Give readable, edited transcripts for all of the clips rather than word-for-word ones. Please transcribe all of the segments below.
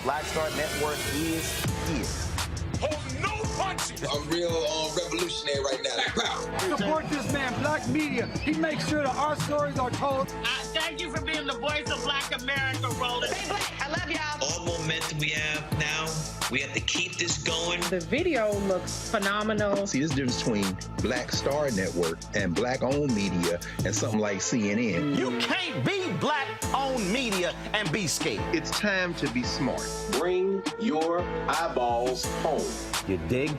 Black Star Network is here. Hold no punches. I'm real revolutionary right now. Support this man, Black Media. He makes sure that our stories are told. Thank you for being the voice of Black America, Roland. Stay black. I love y'all. All momentum we have now, we have to keep this going. The video looks phenomenal. See, there's a difference between Black Star Network and Black-owned media and something like CNN. You can't be Black-owned media and be scared. It's time to be smart. Bring your eyeballs home. You dig?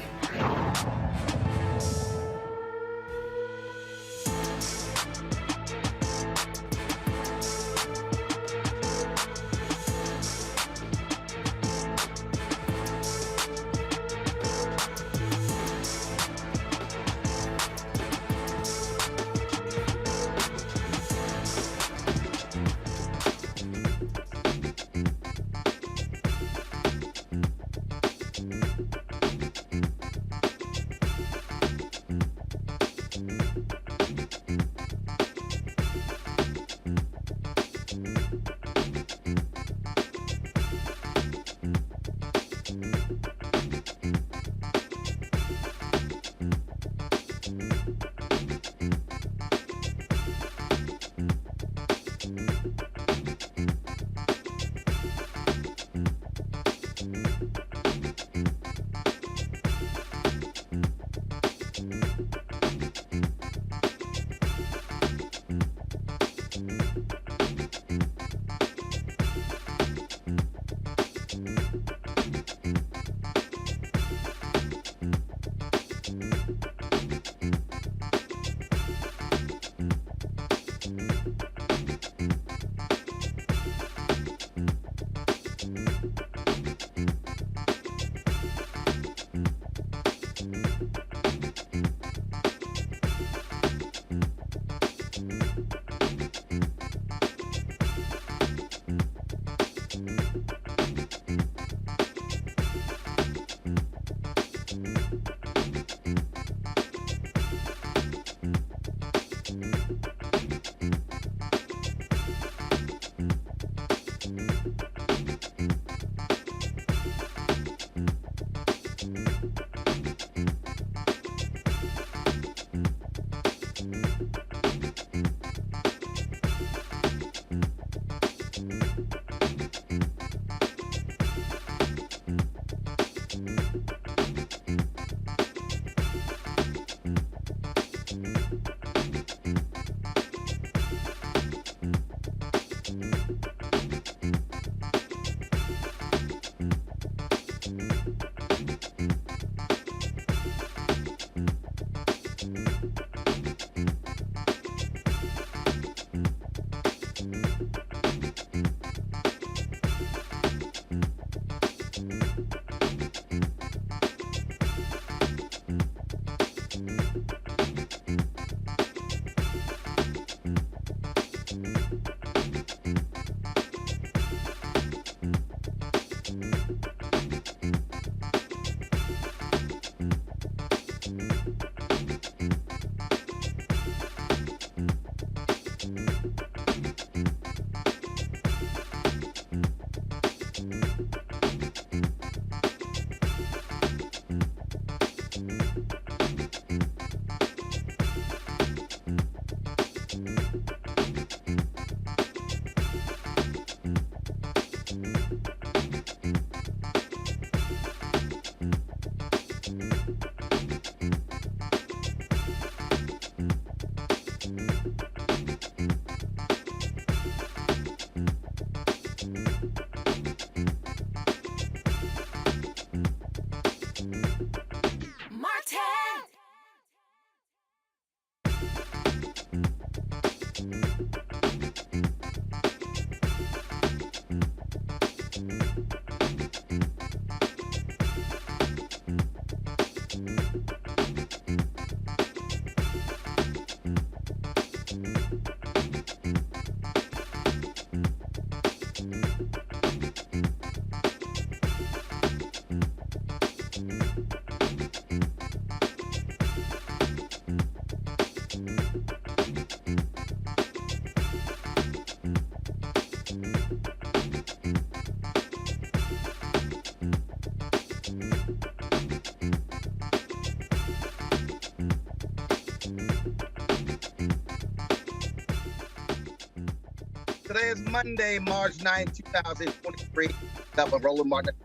is Monday, March 9, 2023. Up on Roland Martin,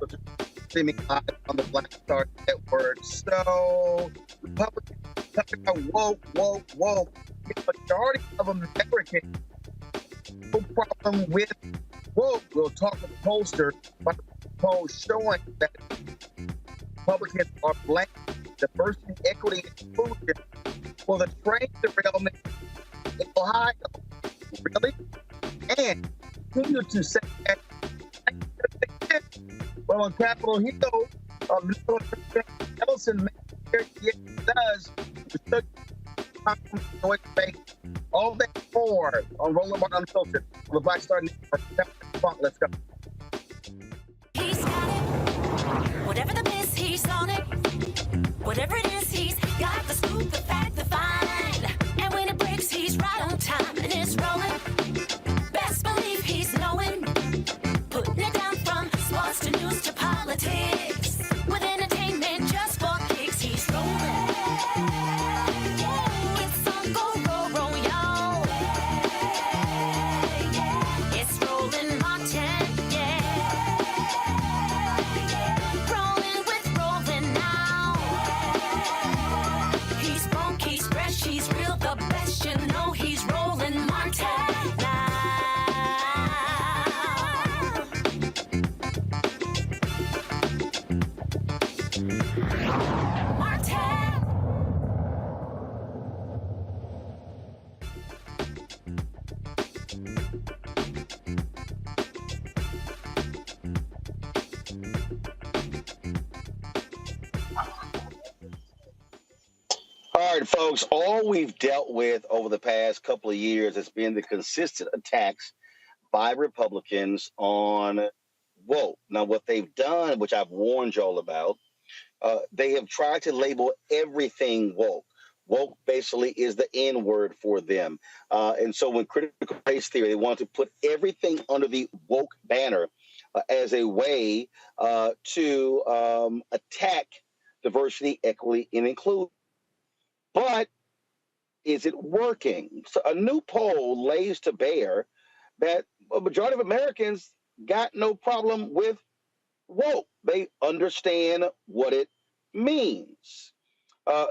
streaming live on the Black Star Network. So, Republicans talking about woke. The majority of Americans no problem with woke. We'll talk with the pollster about the poll showing that Republicans are blaming diversity, equity, and inclusion for the train derailment in Ohio. Really? And continue to say that. Well, on Capitol Hill, Nelson does all that more on Roland Martin Unfiltered on the Black Star Network. Let's go. He's got it. Whatever the miss, he's on it. Whatever it is, he's got the scoop, the fact, the find. And when it breaks, he's right on time and it's rolling. Best believe he's knowing. Putting it down from sports to news to politics. With entertainment just for kicks, he's rolling. It's on go, y'all. It's Roland Martin, rolling with Roland now. He's funk, he's fresh, he's real, the best, you know he's Roland Martin now. All right, folks, all we've dealt with over the past couple of years has been the consistent attacks by Republicans on woke. Now, what they've done, which I've warned y'all about, they have tried to label everything woke. Woke basically is the N word for them. And so when critical race theory, they want to put everything under the woke banner as a way to attack diversity, equity, and inclusion. But is it working? So a new poll lays to bear that a majority of Americans got no problem with woke. They understand what it means.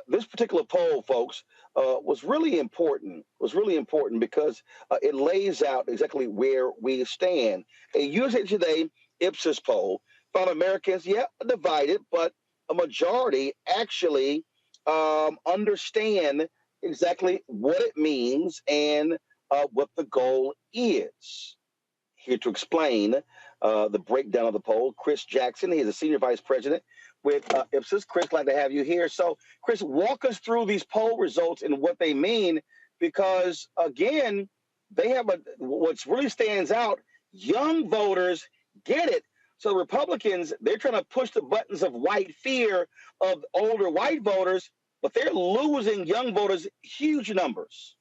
This particular poll, folks, was really important. Because it lays out exactly where we stand. A USA Today IPSOS poll found Americans, divided, but a majority actually understand exactly what it means and what the goal is. Here to explain the breakdown of the poll, Chris Jackson. He is a senior vice president with IPSOS. Chris, glad to have you here. So, Chris, walk us through these poll results and what they mean, because, again, they have what's really stands out. Young voters get it. So Republicans, they're trying to push the buttons of white fear of older white voters, but they're losing young voters huge numbers.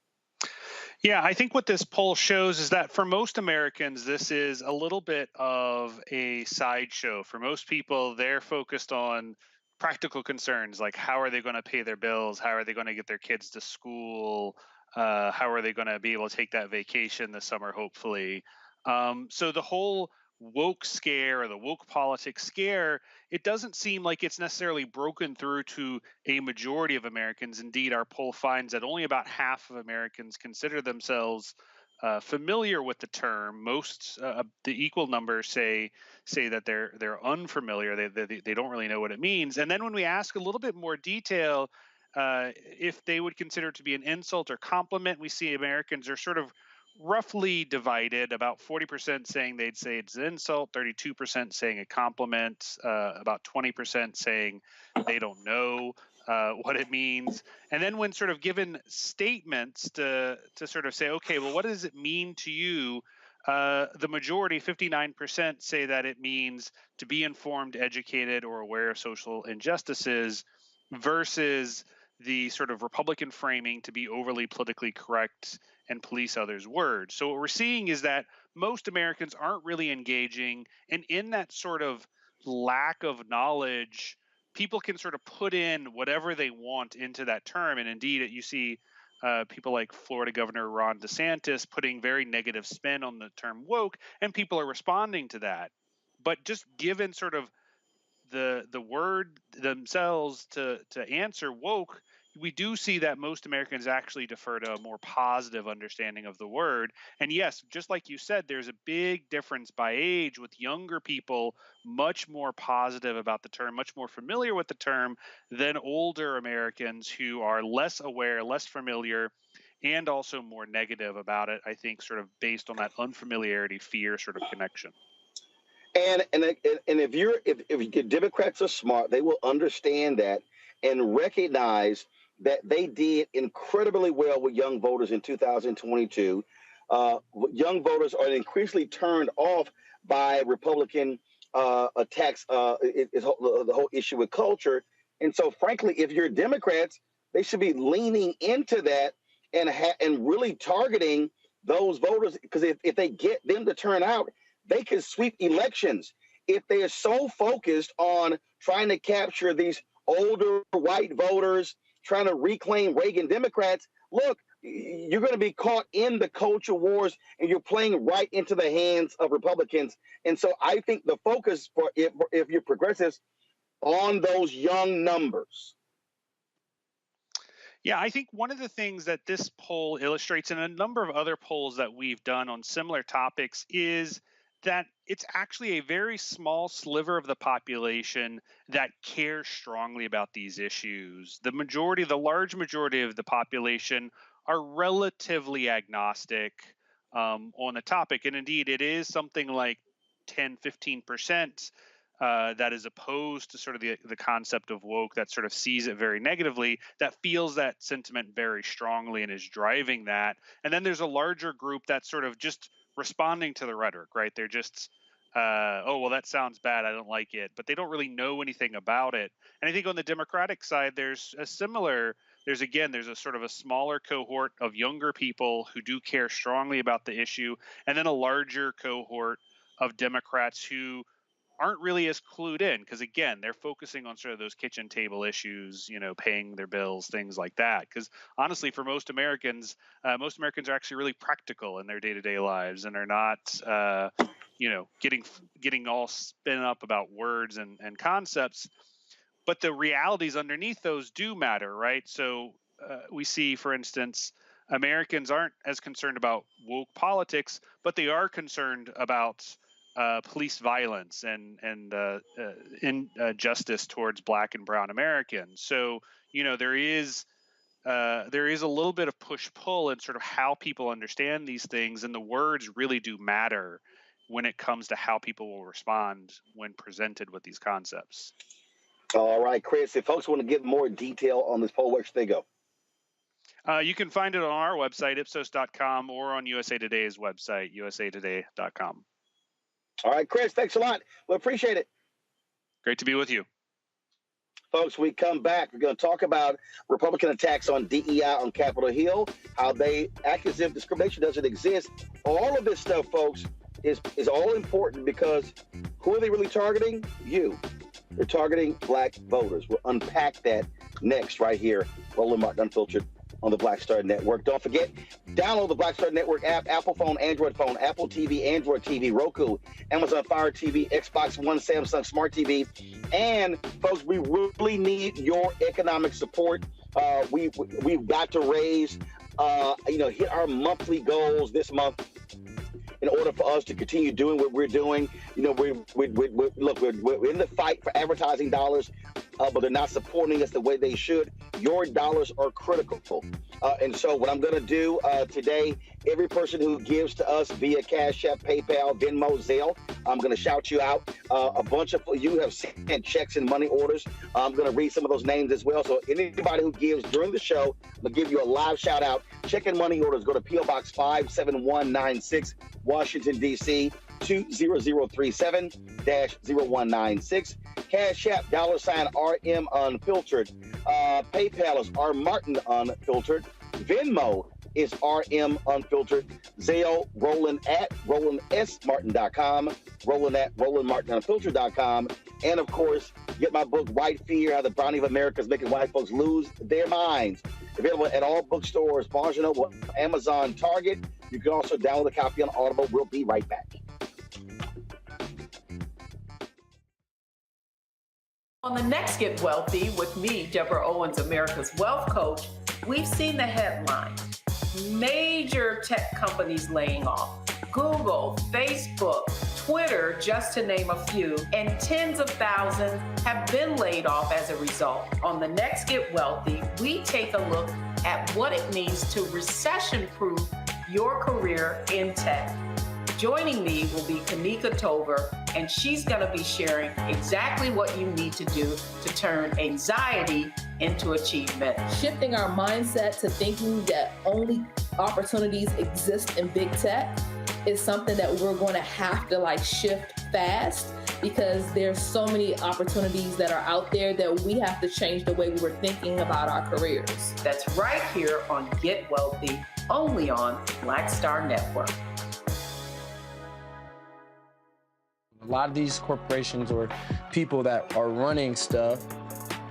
Yeah, I think what this poll shows is that for most Americans, this is a little bit of a sideshow. For most people, they're focused on practical concerns like how are they going to pay their bills? How are they going to get their kids to school? How are they going to be able to take that vacation this summer, hopefully? So the whole woke scare or the woke politics scare, it doesn't seem like it's necessarily broken through to a majority of Americans. Indeed, our poll finds that only about half of Americans consider themselves familiar with the term. Most, the equal numbers say that they're unfamiliar. They don't really know what it means. And then when we ask a little bit more detail, if they would consider it to be an insult or compliment, we see Americans are sort of roughly divided, about 40% saying they'd say it's an insult, 32% saying a compliment, about 20% saying they don't know what it means. And then when sort of given statements to sort of say, okay, well, what does it mean to you? The majority, 59%, say that it means to be informed, educated, or aware of social injustices, versus the sort of Republican framing to be overly politically correct and police others' words. So what we're seeing is that most Americans aren't really engaging, and in that sort of lack of knowledge, people can sort of put in whatever they want into that term. And indeed, you see people like Florida Governor Ron DeSantis putting very negative spin on the term woke, and people are responding to that. But just given sort of the word themselves to answer woke, we do see that most Americans actually defer to a more positive understanding of the word. And yes, just like you said, there's a big difference by age, with younger people much more positive about the term, much more familiar with the term than older Americans who are less aware, less familiar, and also more negative about it, I think, sort of based on that unfamiliarity, fear sort of connection. And if Democrats are smart, they will understand that and recognize that they did incredibly well with young voters in 2022. Young voters are increasingly turned off by Republican attacks, the whole issue with culture. And so, frankly, if you're Democrats, they should be leaning into that and really targeting those voters, because if they get them to turn out, they can sweep elections. If they are so focused on trying to capture these older white voters, trying to reclaim Reagan Democrats, look, you're going to be caught in the culture wars, and you're playing right into the hands of Republicans. And so I think the focus for if you're progressives on those young numbers. Yeah, I think one of the things that this poll illustrates, and a number of other polls that we've done on similar topics, is that it's actually a very small sliver of the population that cares strongly about these issues. The large majority of the population are relatively agnostic on the topic. And indeed, it is something like 10, 15% that is opposed to sort of the concept of woke, that sort of sees it very negatively, that feels that sentiment very strongly and is driving that. And then there's a larger group that's sort of just responding to the rhetoric, right? They're just, oh, well, that sounds bad, I don't like it, but they don't really know anything about it. And I think on the Democratic side, there's a sort of a smaller cohort of younger people who do care strongly about the issue, and then a larger cohort of Democrats who aren't really as clued in, because again, they're focusing on sort of those kitchen table issues, paying their bills, things like that. Because honestly, for most Americans are actually really practical in their day-to-day lives, and are not, getting all spin up about words and concepts. But the realities underneath those do matter, right? So we see, for instance, Americans aren't as concerned about woke politics, but they are concerned about police violence and injustice towards Black and Brown Americans. So there is a little bit of push-pull in sort of how people understand these things, and the words really do matter when it comes to how people will respond when presented with these concepts. All right, Chris, if folks want to get more detail on this poll, where should they go? You can find it on our website, IPSOS.com, or on USA Today's website, usatoday.com. All right, Chris, thanks a lot. We appreciate it. Great to be with you. Folks, we come back. We're going to talk about Republican attacks on DEI on Capitol Hill, how they act as if discrimination doesn't exist. All of this stuff, folks, is all important, because who are they really targeting? You. They're targeting Black voters. We'll unpack that next right here. Roland Martin Unfiltered on the Black Star Network. Don't forget, download the Black Star Network app, Apple phone, Android phone, Apple TV, Android TV, Roku, Amazon Fire TV, Xbox One, Samsung Smart TV. And folks, we really need your economic support. We've got to raise, hit our monthly goals this month in order for us to continue doing what we're doing. We're in the fight for advertising dollars, but they're not supporting us the way they should. Your dollars are critical. And so what I'm going to do today, every person who gives to us via Cash App, PayPal, Venmo, Zelle, I'm going to shout you out. A bunch of you have sent checks and money orders. I'm going to read some of those names as well. So anybody who gives during the show, I'm going to give you a live shout out. Check and money orders, go to P.O. Box 57196, Washington, D.C., 20037-0196. Cash App, $RM Unfiltered. PayPal is R Martin Unfiltered. Venmo is RM Unfiltered. Zelle, Roland at RolandSMartin.com. Roland at RolandMartinUnfiltered.com. And of course, get my book, White Fear, How the Browning of America is Making White Folks Lose Their Minds. Available at all bookstores, Barnes & Noble, Amazon, Target. You can also download a copy on Audible. We'll be right back. On the next Get Wealthy with me, Deborah Owens, America's Wealth Coach, we've seen the headline. Major tech companies laying off. Google, Facebook, Twitter, just to name a few, and tens of thousands have been laid off as a result. On the next Get Wealthy, we take a look at what it means to recession-proof your career in tech. Joining me will be Kanika Tover, and she's going to be sharing exactly what you need to do to turn anxiety into achievement. Shifting our mindset to thinking that only opportunities exist in big tech is something that we're going to have to shift fast, because there's so many opportunities that are out there that we have to change the way we were thinking about our careers. That's right here on Get Wealthy, only on Black Star Network. A lot of these corporations or people that are running stuff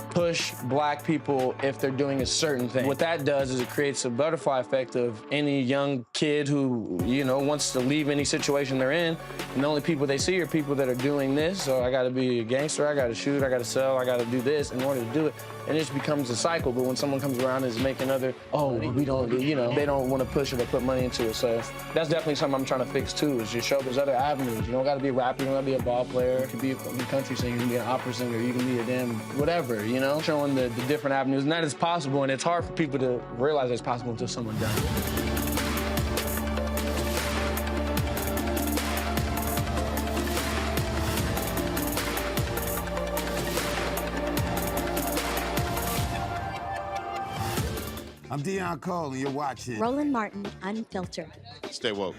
push black people if they're doing a certain thing. What that does is it creates a butterfly effect of any young kid who, wants to leave any situation they're in, and the only people they see are people that are doing this. So I gotta be a gangster, I gotta shoot, I gotta sell, I gotta do this in order to do it. And it just becomes a cycle. But when someone comes around and is making they don't want to push it or put money into it. So that's definitely something I'm trying to fix too, is just show there's other avenues. You don't gotta be a rapper, you don't gotta be a ball player, you can be a country singer, you can be an opera singer, you can be a damn whatever, showing the different avenues. And that is possible, and it's hard for people to realize it's possible until someone does it. I'm Deion Cole, and you're watching Roland Martin Unfiltered. Stay woke.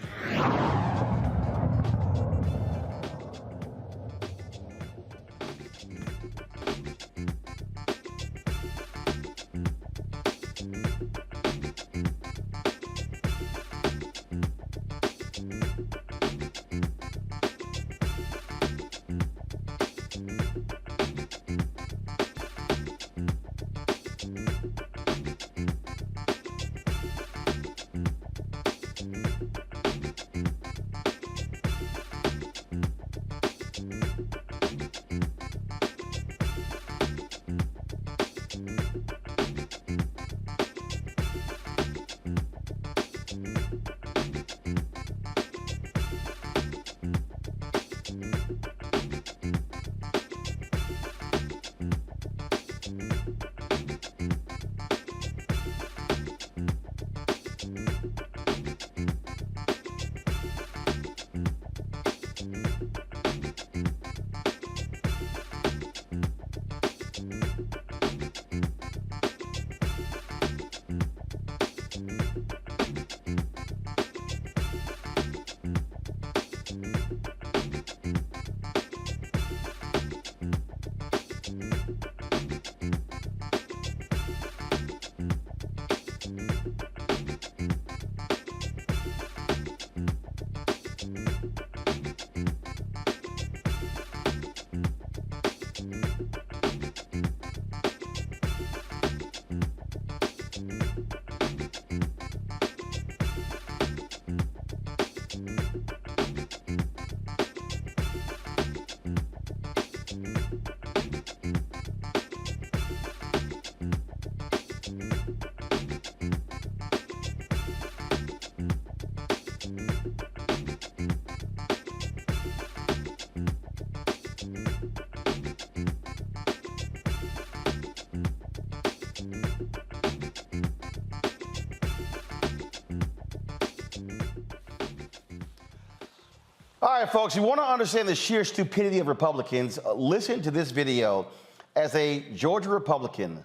All right, folks, you want to understand the sheer stupidity of Republicans, listen to this video as a Georgia Republican,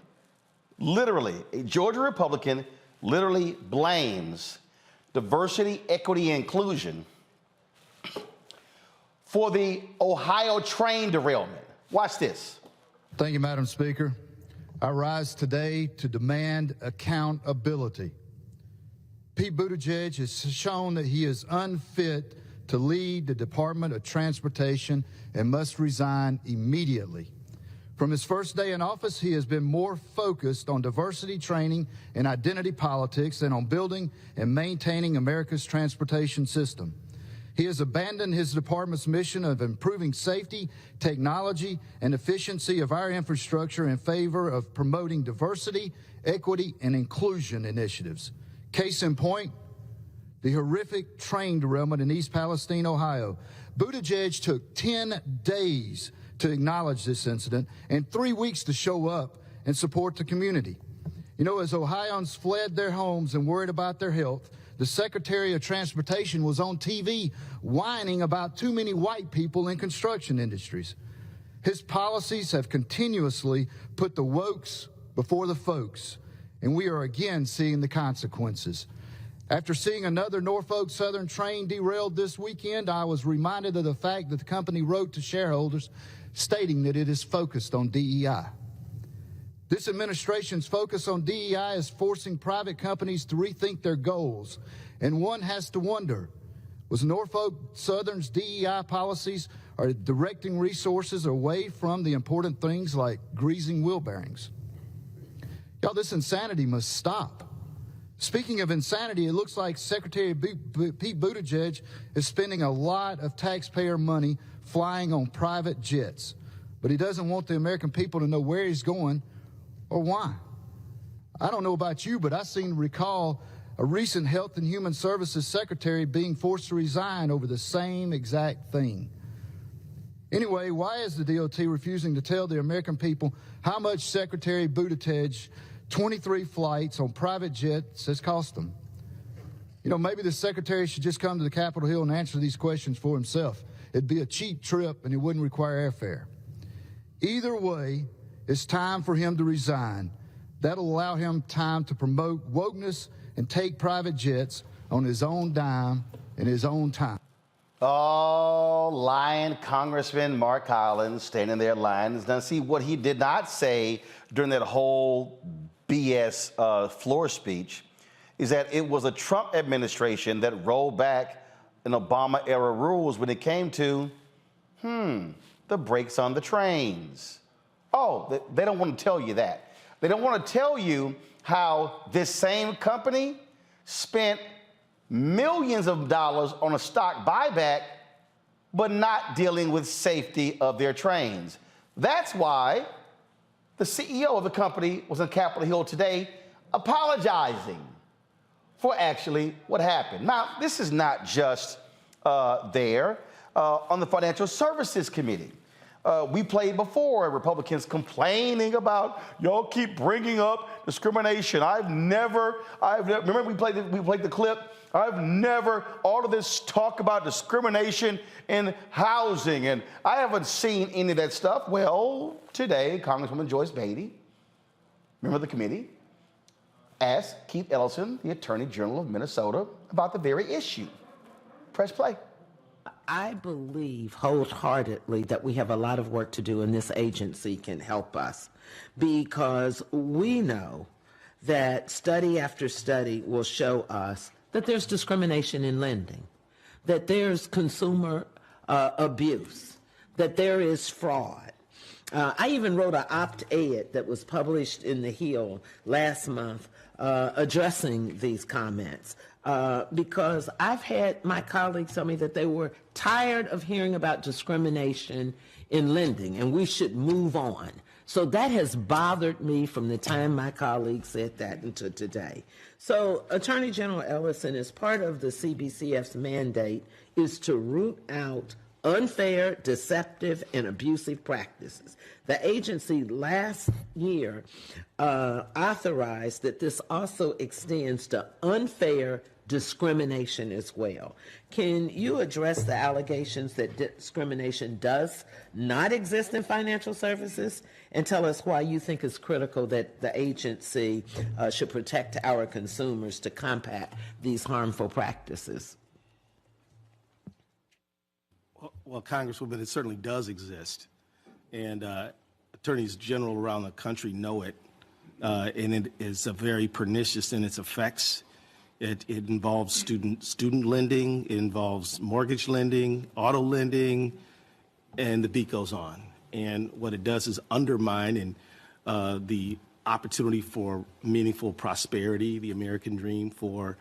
literally blames diversity, equity, and inclusion for the Ohio train derailment. Watch this. Thank you, Madam Speaker. I rise today to demand accountability. Pete Buttigieg has shown that he is unfit to lead the Department of Transportation and must resign immediately. From his first day in office, he has been more focused on diversity training and identity politics than on building and maintaining America's transportation system. He has abandoned his department's mission of improving safety, technology, and efficiency of our infrastructure in favor of promoting diversity, equity, and inclusion initiatives. Case in point, the horrific train derailment in East Palestine, Ohio. Buttigieg took 10 days to acknowledge this incident and 3 weeks to show up and support the community. You know, as Ohioans fled their homes and worried about their health, the Secretary of Transportation was on TV whining about too many white people in construction industries. His policies have continuously put the wokes before the folks, and we are again seeing the consequences. After seeing another Norfolk Southern train derailed this weekend, I was reminded of the fact that the company wrote to shareholders stating that it is focused on DEI. This administration's focus on DEI is forcing private companies to rethink their goals. And one has to wonder, was Norfolk Southern's DEI policies are directing resources away from the important things like greasing wheel bearings? Y'all, this insanity must stop. Speaking of insanity, it looks like Secretary Pete Buttigieg is spending a lot of taxpayer money flying on private jets, but he doesn't want the American people to know where he's going or why. I don't know about you, but I seem to recall a recent Health and Human Services Secretary being forced to resign over the same exact thing. Anyway, why is the DOT refusing to tell the American people how much Secretary Buttigieg 23 flights on private jets has cost them? You know, maybe the secretary should just come to the Capitol Hill and answer these questions for himself. It'd be a cheap trip and it wouldn't require airfare. Either way, it's time for him to resign. That'll allow him time to promote wokeness and take private jets on his own dime and his own time. Oh, lying Congressman Mark Collins standing there lying. Now, see, what he did not say during that whole BS floor speech is that it was a Trump administration that rolled back an Obama-era rules when it came to, the brakes on the trains. Oh, they don't want to tell you that. They don't want to tell you how this same company spent millions of dollars on a stock buyback, but not dealing with safety of their trains. That's why the CEO of the company was on Capitol Hill today apologizing for actually what happened. Now, this is not just there. On the Financial Services Committee, we played before Republicans complaining about, y'all keep bringing up discrimination. Remember we played the clip? All of this talk about discrimination in housing, and I haven't seen any of that stuff. Well, today, Congresswoman Joyce Beatty, member of the committee, asked Keith Ellison, the Attorney General of Minnesota, about the very issue. Press play. I believe wholeheartedly that we have a lot of work to do and this agency can help us, because we know that study after study will show us that there's discrimination in lending, that there's consumer abuse, that there is fraud. I even wrote an op-ed that was published in The Hill last month addressing these comments. Because I've had my colleagues tell me that they were tired of hearing about discrimination in lending, and we should move on. So that has bothered me from the time my colleagues said that until today. So Attorney General Ellison, as part of the CBCF's mandate, is to root out unfair, deceptive, and abusive practices. The agency last year authorized that this also extends to unfair discrimination as well. Can you address the allegations that discrimination does not exist in financial services, and tell us why you think it's critical that the agency should protect our consumers to combat these harmful practices? Well, Congresswoman, it certainly does exist, and attorneys general around the country know it, and it is very pernicious in its effects. It involves student lending, it involves mortgage lending, auto lending, and the beat goes on. And what it does is undermine the opportunity for meaningful prosperity, the American dream for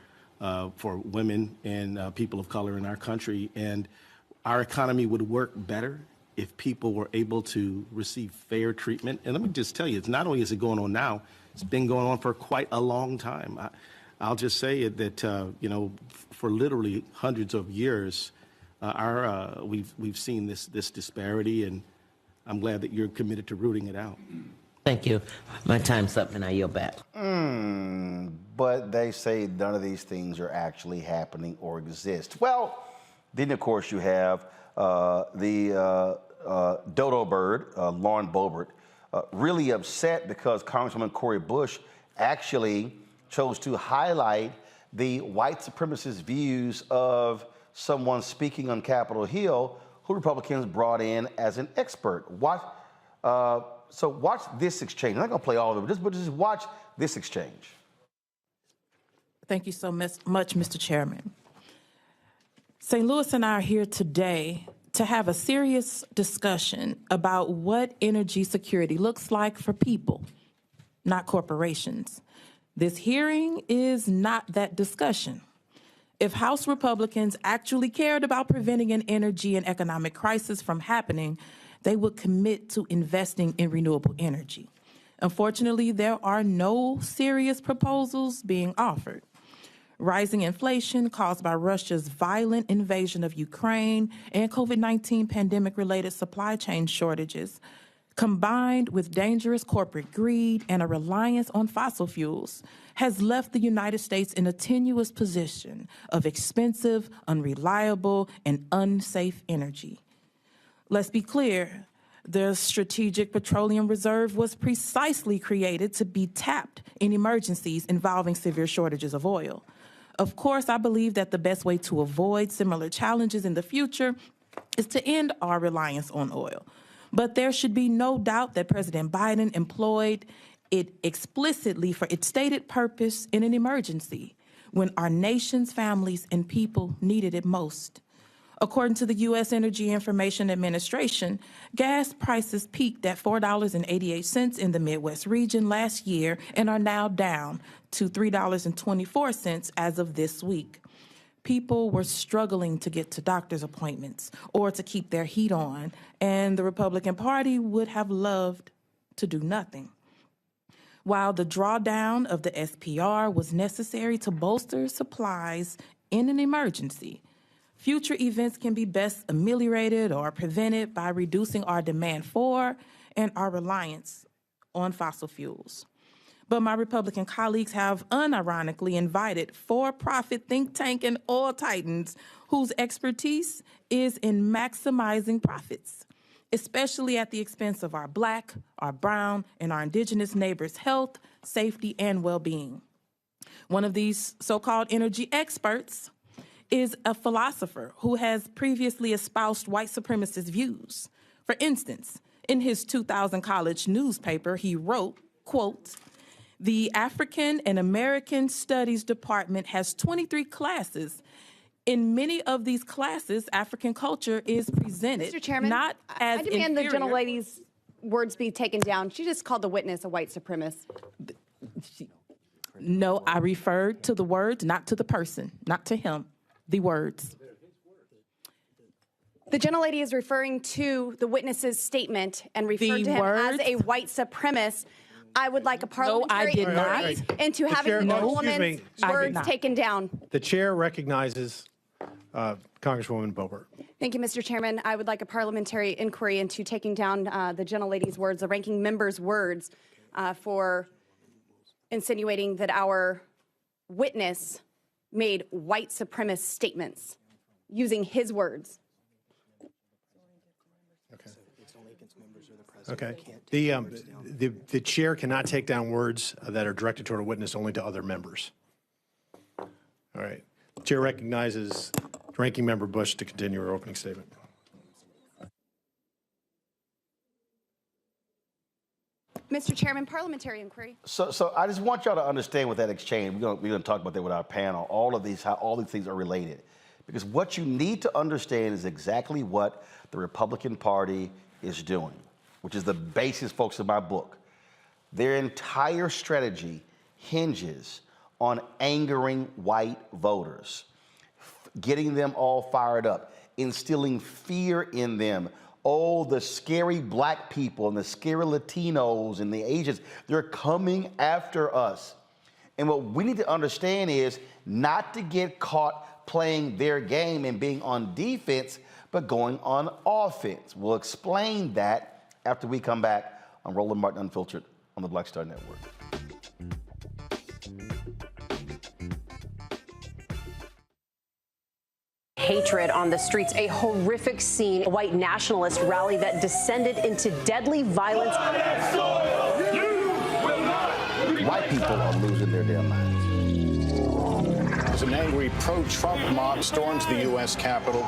women and people of color in our country. And our economy would work better if people were able to receive fair treatment. And let me just tell you, it's not only is it going on now, it's been going on for quite a long time. I'll just say that, you know, for literally hundreds of years, we've seen this disparity, and I'm glad that you're committed to rooting it out. Thank you. My time's up and I yield back. But they say none of these things are actually happening or exist. Well, then of course you have the dodo bird, Lauren Boebart, really upset because Congresswoman Cori Bush actually chose to highlight the white supremacist views of someone speaking on Capitol Hill who Republicans brought in as an expert. So watch this exchange. I'm not going to play all of it, but just watch this exchange. Thank you so much, Mr. Chairman. St. Louis and I are here today to have a serious discussion about what energy security looks like for people, not corporations. This hearing is not that discussion. If House Republicans actually cared about preventing an energy and economic crisis from happening, they would commit to investing in renewable energy. Unfortunately, there are no serious proposals being offered. Rising inflation caused by Russia's violent invasion of Ukraine and COVID-19 pandemic-related supply chain shortages, combined with dangerous corporate greed and a reliance on fossil fuels, has left the United States in a tenuous position of expensive, unreliable, and unsafe energy. Let's be clear, the Strategic Petroleum Reserve was precisely created to be tapped in emergencies involving severe shortages of oil. Of course, I believe that the best way to avoid similar challenges in the future is to end our reliance on oil. But there should be no doubt that President Biden employed it explicitly for its stated purpose in an emergency when our nation's families and people needed it most. According to the U.S. Energy Information Administration, gas prices peaked at $4.88 in the Midwest region last year and are now down to $3.24 as of this week. People were struggling to get to doctor's appointments or to keep their heat on, and the Republican Party would have loved to do nothing. While the drawdown of the SPR was necessary to bolster supplies in an emergency, future events can be best ameliorated or prevented by reducing our demand for and our reliance on fossil fuels. But my Republican colleagues have unironically invited for-profit think tank and oil titans whose expertise is in maximizing profits, especially at the expense of our Black, our brown, and our indigenous neighbors' health, safety, and well-being. One of these so-called energy experts is a philosopher who has previously espoused white supremacist views. For instance, in his 2000 college newspaper, he wrote, quote, "The African and American Studies Department has 23 classes. In many of these classes, African culture is presented Mr. Chairman, not as I demand inferior." the gentlelady's words be taken down. She just called the witness a white supremacist. No, I referred to the words, not to the person, not to him. The words. The gentlelady is referring to the witness's statement and referred to him as a white supremacist. I would like a parliamentary inquiry into having the woman's words taken down. The chair recognizes Congresswoman Boebart. Thank you, Mr. Chairman. I would like a parliamentary inquiry into taking down the gentlelady's words, the ranking member's words, for insinuating that our witness made white supremacist statements using his words. Okay. The chair cannot take down words that are directed toward a witness, only to other members. All right. The chair recognizes Ranking Member Bush to continue her opening statement. Mr. Chairman, parliamentary inquiry. So I just want y'all to understand with that exchange. We're gonna talk about that with our panel. All of these, how all these things are related, because what you need to understand is exactly what the Republican Party is doing, which is the basis, folks, of my book. Their entire strategy hinges on angering white voters, getting them all fired up, instilling fear in them. Oh, the scary black people and the scary Latinos and the Asians, they're coming after us. And what we need to understand is not to get caught playing their game and being on defense, but going on offense. We'll explain that after we come back on Roland Martin Unfiltered on the Black Star Network. Hatred on the streets, a horrific scene, a white nationalist rally that descended into deadly violence. White people are losing their damn minds. As an angry pro-Trump mob storms the U.S. Capitol,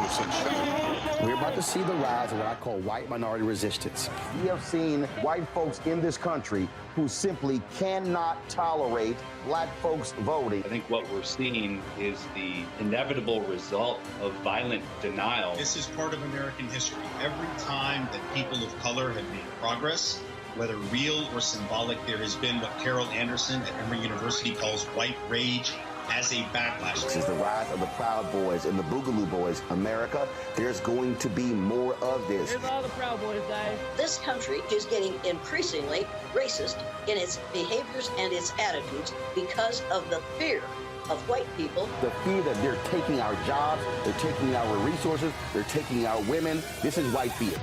we're about to see the rise of what I call white minority resistance. We have seen white folks in this country who simply cannot tolerate black folks voting. I think what we're seeing is the inevitable result of violent denial. This is part of American history. Every time that people of color have made progress, whether real or symbolic, there has been what Carol Anderson at Emory University calls white rage as a backlash. This is the rise of the Proud Boys and the Boogaloo Boys. America, there's going to be more of this. Here's all the Proud Boys, guys. This country is getting increasingly racist in its behaviors and its attitudes because of the fear of white people. The fear that they're taking our jobs, they're taking our resources, they're taking our women. This is white fear.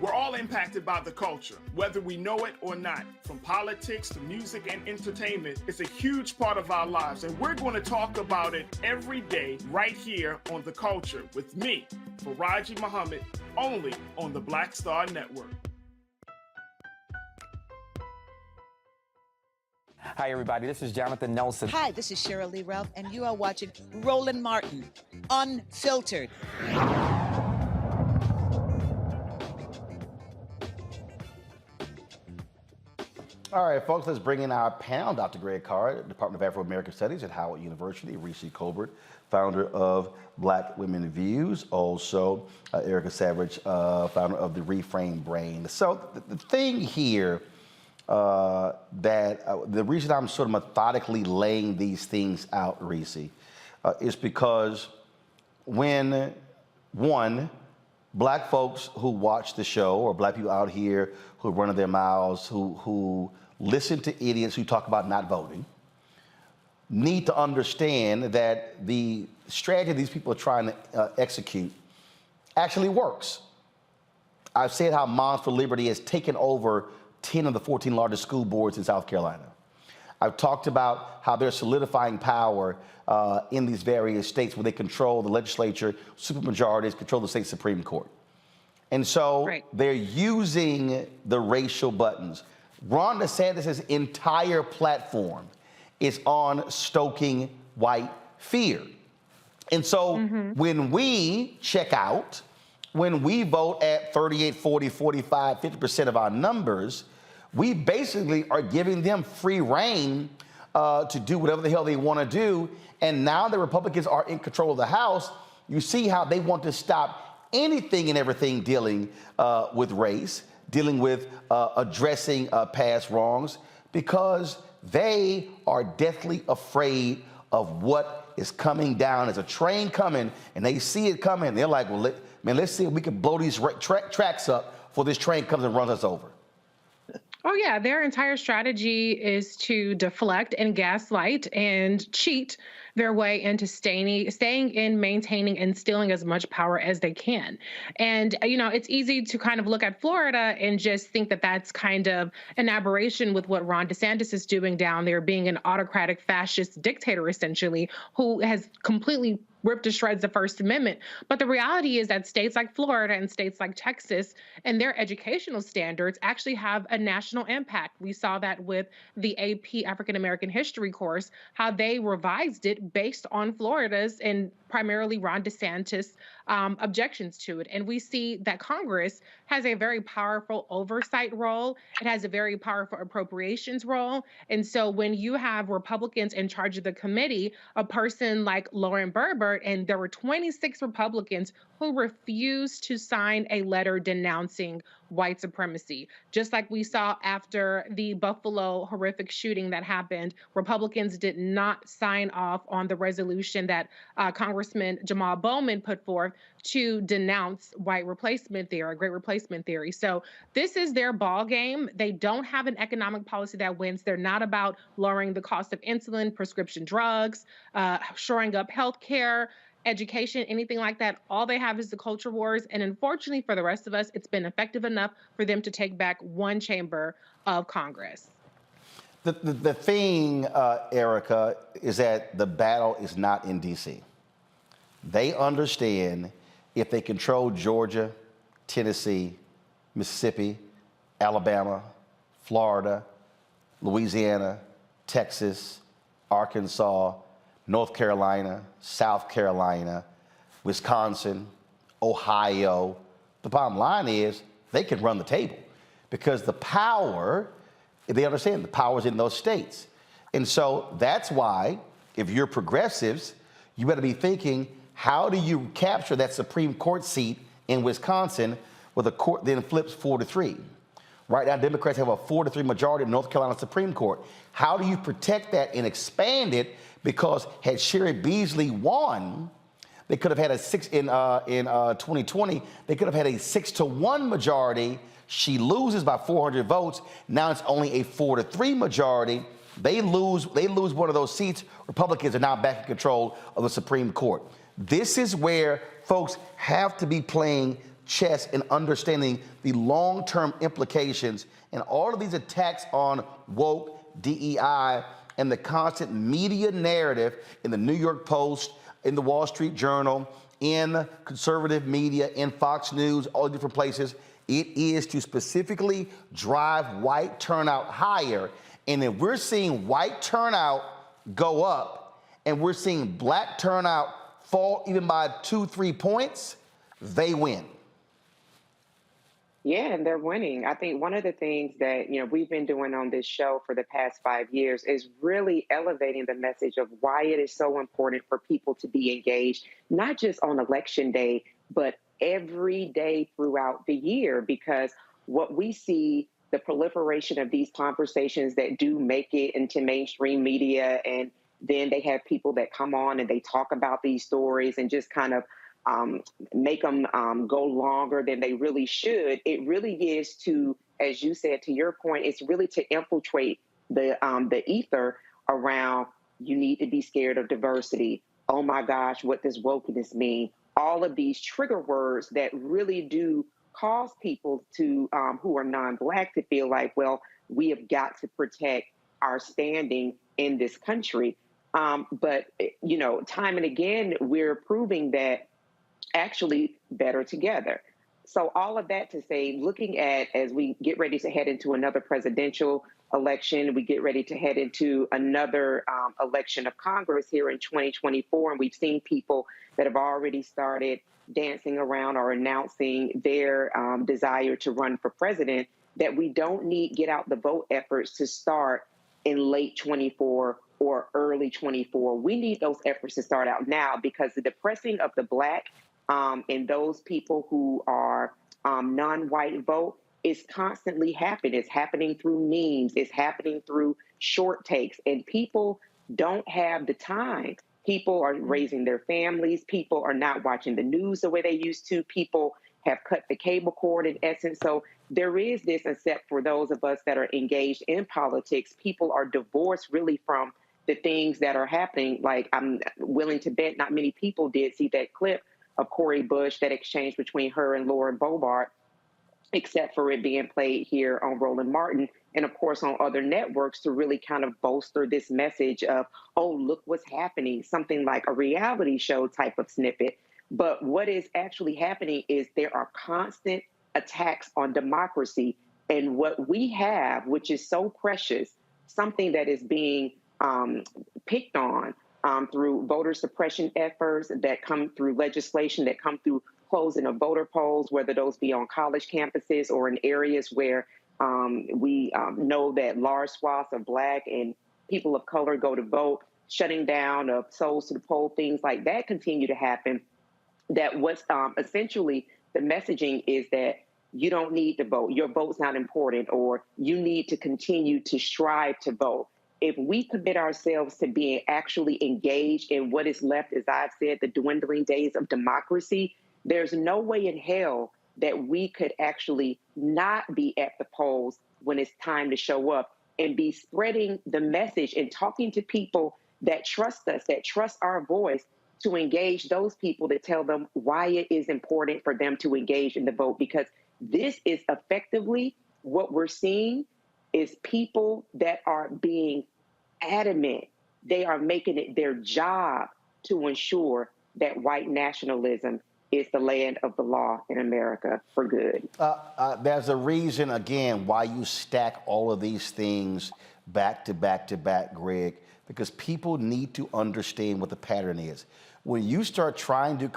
We're all impacted by the culture, whether we know it or not. From politics to music and entertainment, it's a huge part of our lives, and we're going to talk about it every day right here on The Culture with me, Faraji Muhammad, only on the Black Star Network. Hi, everybody. This is Jonathan Nelson. Hi, this is Cheryl Lee Ralph, and you are watching Roland Martin, Unfiltered. All right, folks, let's bring in our panel. Dr. Greg Carr, Department of Afro-American Studies at Howard University. Reese Colbert, founder of Black Women Views. Also, Erica Savage, founder of the Reframe Brain. So the thing here the reason I'm sort of methodically laying these things out, Reese, is because when, one, black folks who watch the show, or black people out here who are running their mouths, who listen to idiots who talk about not voting, need to understand that the strategy these people are trying to execute actually works. I've said how Moms for Liberty has taken over 10 of the 14 largest school boards in South Carolina. I've talked about how they're solidifying power in these various states where they control the legislature, supermajorities, control the state Supreme Court. And so they're using the racial buttons. Ron DeSantis' entire platform is on stoking white fear. And so when we check out, when we vote at 38, 40, 45, 50% of our numbers, we basically are giving them free reign to do whatever the hell they want to do. And now the Republicans are in control of the House. You see how they want to stop anything and everything dealing with race, dealing with addressing past wrongs, because they are deathly afraid of what is coming down. There's a train coming, and they see it coming. They're like, well, let's see if we can blow these tracks up before this train comes and runs us over. Oh, yeah. Their entire strategy is to deflect and gaslight and cheat their way into staying in, maintaining, and stealing as much power as they can. And, it's easy to kind of look at Florida and just think that that's kind of an aberration with what Ron DeSantis is doing down there, being an autocratic fascist dictator, essentially, who has completely ripped to shreds the First Amendment. But the reality is that states like Florida and states like Texas and their educational standards actually have a national impact. We saw that with the AP African American History course, how they revised it based on Florida's and primarily Ron DeSantis objections to it. And we see that Congress has a very powerful oversight role. It has a very powerful appropriations role. And so when you have Republicans in charge of the committee, a person like Lauren Boebart, and there were 26 Republicans who refused to sign a letter denouncing white supremacy. Just like we saw after the Buffalo horrific shooting that happened, Republicans did not sign off on the resolution that Congressman Jamal Bowman put forth to denounce white replacement theory, great replacement theory. So this is their ball game. They don't have an economic policy that wins. They're not about lowering the cost of insulin, prescription drugs, shoring up healthcare, education, anything like that. All they have is the culture wars. And unfortunately for the rest of us, it's been effective enough for them to take back one chamber of Congress. The thing, Erica, is that the battle is not in D.C. They understand if they control Georgia, Tennessee, Mississippi, Alabama, Florida, Louisiana, Texas, Arkansas, North Carolina, South Carolina, Wisconsin, Ohio. The bottom line is they can run the table because the power, they understand the power's in those states. And so that's why, if you're progressives, you better be thinking, how do you capture that Supreme Court seat in Wisconsin where the court then flips 4-3? Right now, Democrats have a 4-3 majority in North Carolina Supreme Court. How do you protect that and expand it? Because had Sherry Beasley won, they could have had a 2020. They could have had a 6-1 majority. She loses by 400 votes. Now it's only a 4-3 majority. They lose one of those seats. Republicans are now back in control of the Supreme Court. This is where folks have to be playing chess and understanding the long-term implications, and all of these attacks on woke, DEI, and the constant media narrative in the New York Post, in the Wall Street Journal, in conservative media, in Fox News, all different places. It is to specifically drive white turnout higher. And if we're seeing white turnout go up and we're seeing black turnout fall even by 2-3 points, they win. Yeah, and they're winning. I think one of the things that, we've been doing on this show for the past 5 years is really elevating the message of why it is so important for people to be engaged, not just on election day, but every day throughout the year, because what we see, the proliferation of these conversations that do make it into mainstream media, and then they have people that come on and they talk about these stories and just kind of make them go longer than they really should. It really is to, as you said, to your point, it's really to infiltrate the ether around, you need to be scared of diversity. Oh my gosh, what does wokeness mean? All of these trigger words that really do cause people to, who are non-Black, to feel like, well, we have got to protect our standing in this country. But, time and again, we're proving that actually better together. So all of that to say, looking at, as we get ready to head into another presidential election, we get ready to head into another election of Congress here in 2024, and we've seen people that have already started dancing around or announcing their desire to run for president, that we don't need get out the vote efforts to start in late 24 or early 24. We need those efforts to start out now, because the depressing of the Black and those people who are non-white vote is constantly happening. It's happening through memes. It's happening through short takes. And people don't have the time. People are raising their families. People are not watching the news the way they used to. People have cut the cable cord, in essence. So there is this, except for those of us that are engaged in politics, people are divorced really from the things that are happening. Like, I'm willing to bet not many people did see that clip of Cori Bush, that exchange between her and Lauren Boebart, except for it being played here on Roland Martin and, of course, on other networks to really kind of bolster this message of, oh, look what's happening, something like a reality show type of snippet. But what is actually happening is there are constant attacks on democracy. And what we have, which is so precious, something that is being picked on through voter suppression efforts that come through legislation, that come through closing of voter polls, whether those be on college campuses or in areas where we know that large swaths of Black and people of color go to vote, shutting down of souls to the poll, things like that continue to happen. That what's essentially the messaging is that you don't need to vote, your vote's not important, or you need to continue to strive to vote. If we commit ourselves to being actually engaged in what is left, as I've said, the dwindling days of democracy, there's no way in hell that we could actually not be at the polls when it's time to show up and be spreading the message and talking to people that trust us, that trust our voice, to engage those people, to tell them why it is important for them to engage in the vote. Because this is effectively what we're seeing is people that are being adamant. They are making it their job to ensure that white nationalism is the land of the law in America for good. There's a reason, again, why you stack all of these things back to back to back, Greg, because people need to understand what the pattern is. When you start trying to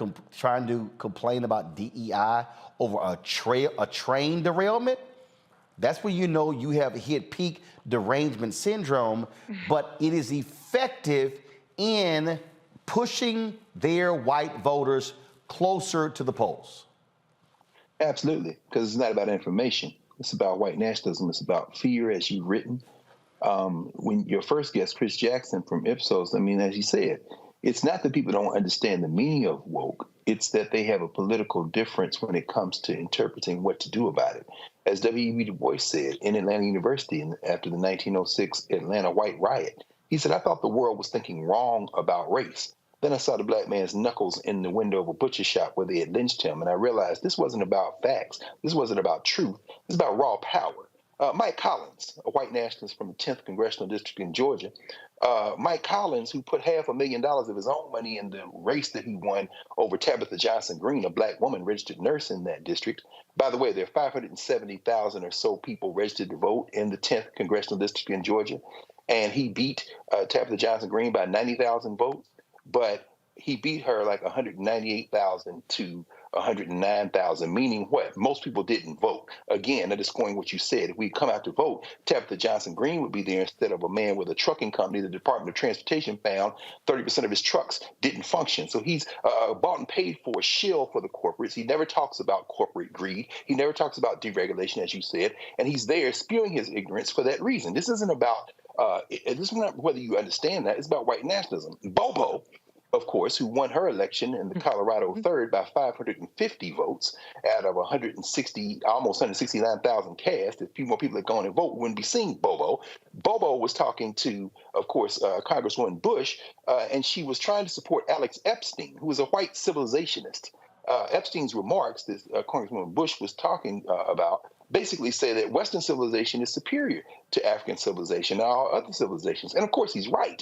complain about DEI over a train derailment, that's when you know you have hit peak derangement syndrome, but it is effective in pushing their white voters closer to the polls. Absolutely, because it's not about information. It's about white nationalism. It's about fear, as you've written. When your first guest, Chris Jackson from IPSOS, I mean, as you said, it's not that people don't understand the meaning of woke. It's that they have a political difference when it comes to interpreting what to do about it. As W.E.B. Du Bois said in Atlanta University after the 1906 Atlanta White Riot, he said, I thought the world was thinking wrong about race. Then I saw the black man's knuckles in the window of a butcher shop where they had lynched him, and I realized this wasn't about facts. This wasn't about truth. This is about raw power. Mike Collins, a white nationalist from the 10th Congressional District in Georgia, Mike Collins, who put $500,000 of his own money in the race that he won over Tabitha Johnson Green, a black woman registered nurse in that district. By the way, there are 570,000 or so people registered to vote in the 10th Congressional District in Georgia, and he beat Tabitha Johnson Green by 90,000 votes, but he beat her like 198,000 to 109,000, meaning what? Most people didn't vote. Again, underscoring what you said. If we come out to vote, Tabitha Johnson Green would be there instead of a man with a trucking company. The Department of Transportation found 30% of his trucks didn't function. So he's bought and paid for a shill for the corporates. He never talks about corporate greed. He never talks about deregulation, as you said, and he's there spewing his ignorance for that reason. This isn't about, this is not whether you understand that. It's about white nationalism. Bobo, of course, who won her election in the Colorado 3rd by 550 votes out of 160, almost 169,000 cast. If a few more people had gone and voted, we wouldn't be seeing Bobo. Bobo was talking to, of course, Congresswoman Bush, and she was trying to support Alex Epstein, who was a white civilizationist. Epstein's remarks that Congresswoman Bush was talking about basically say that Western civilization is superior to African civilization and all other civilizations. And of course, he's right.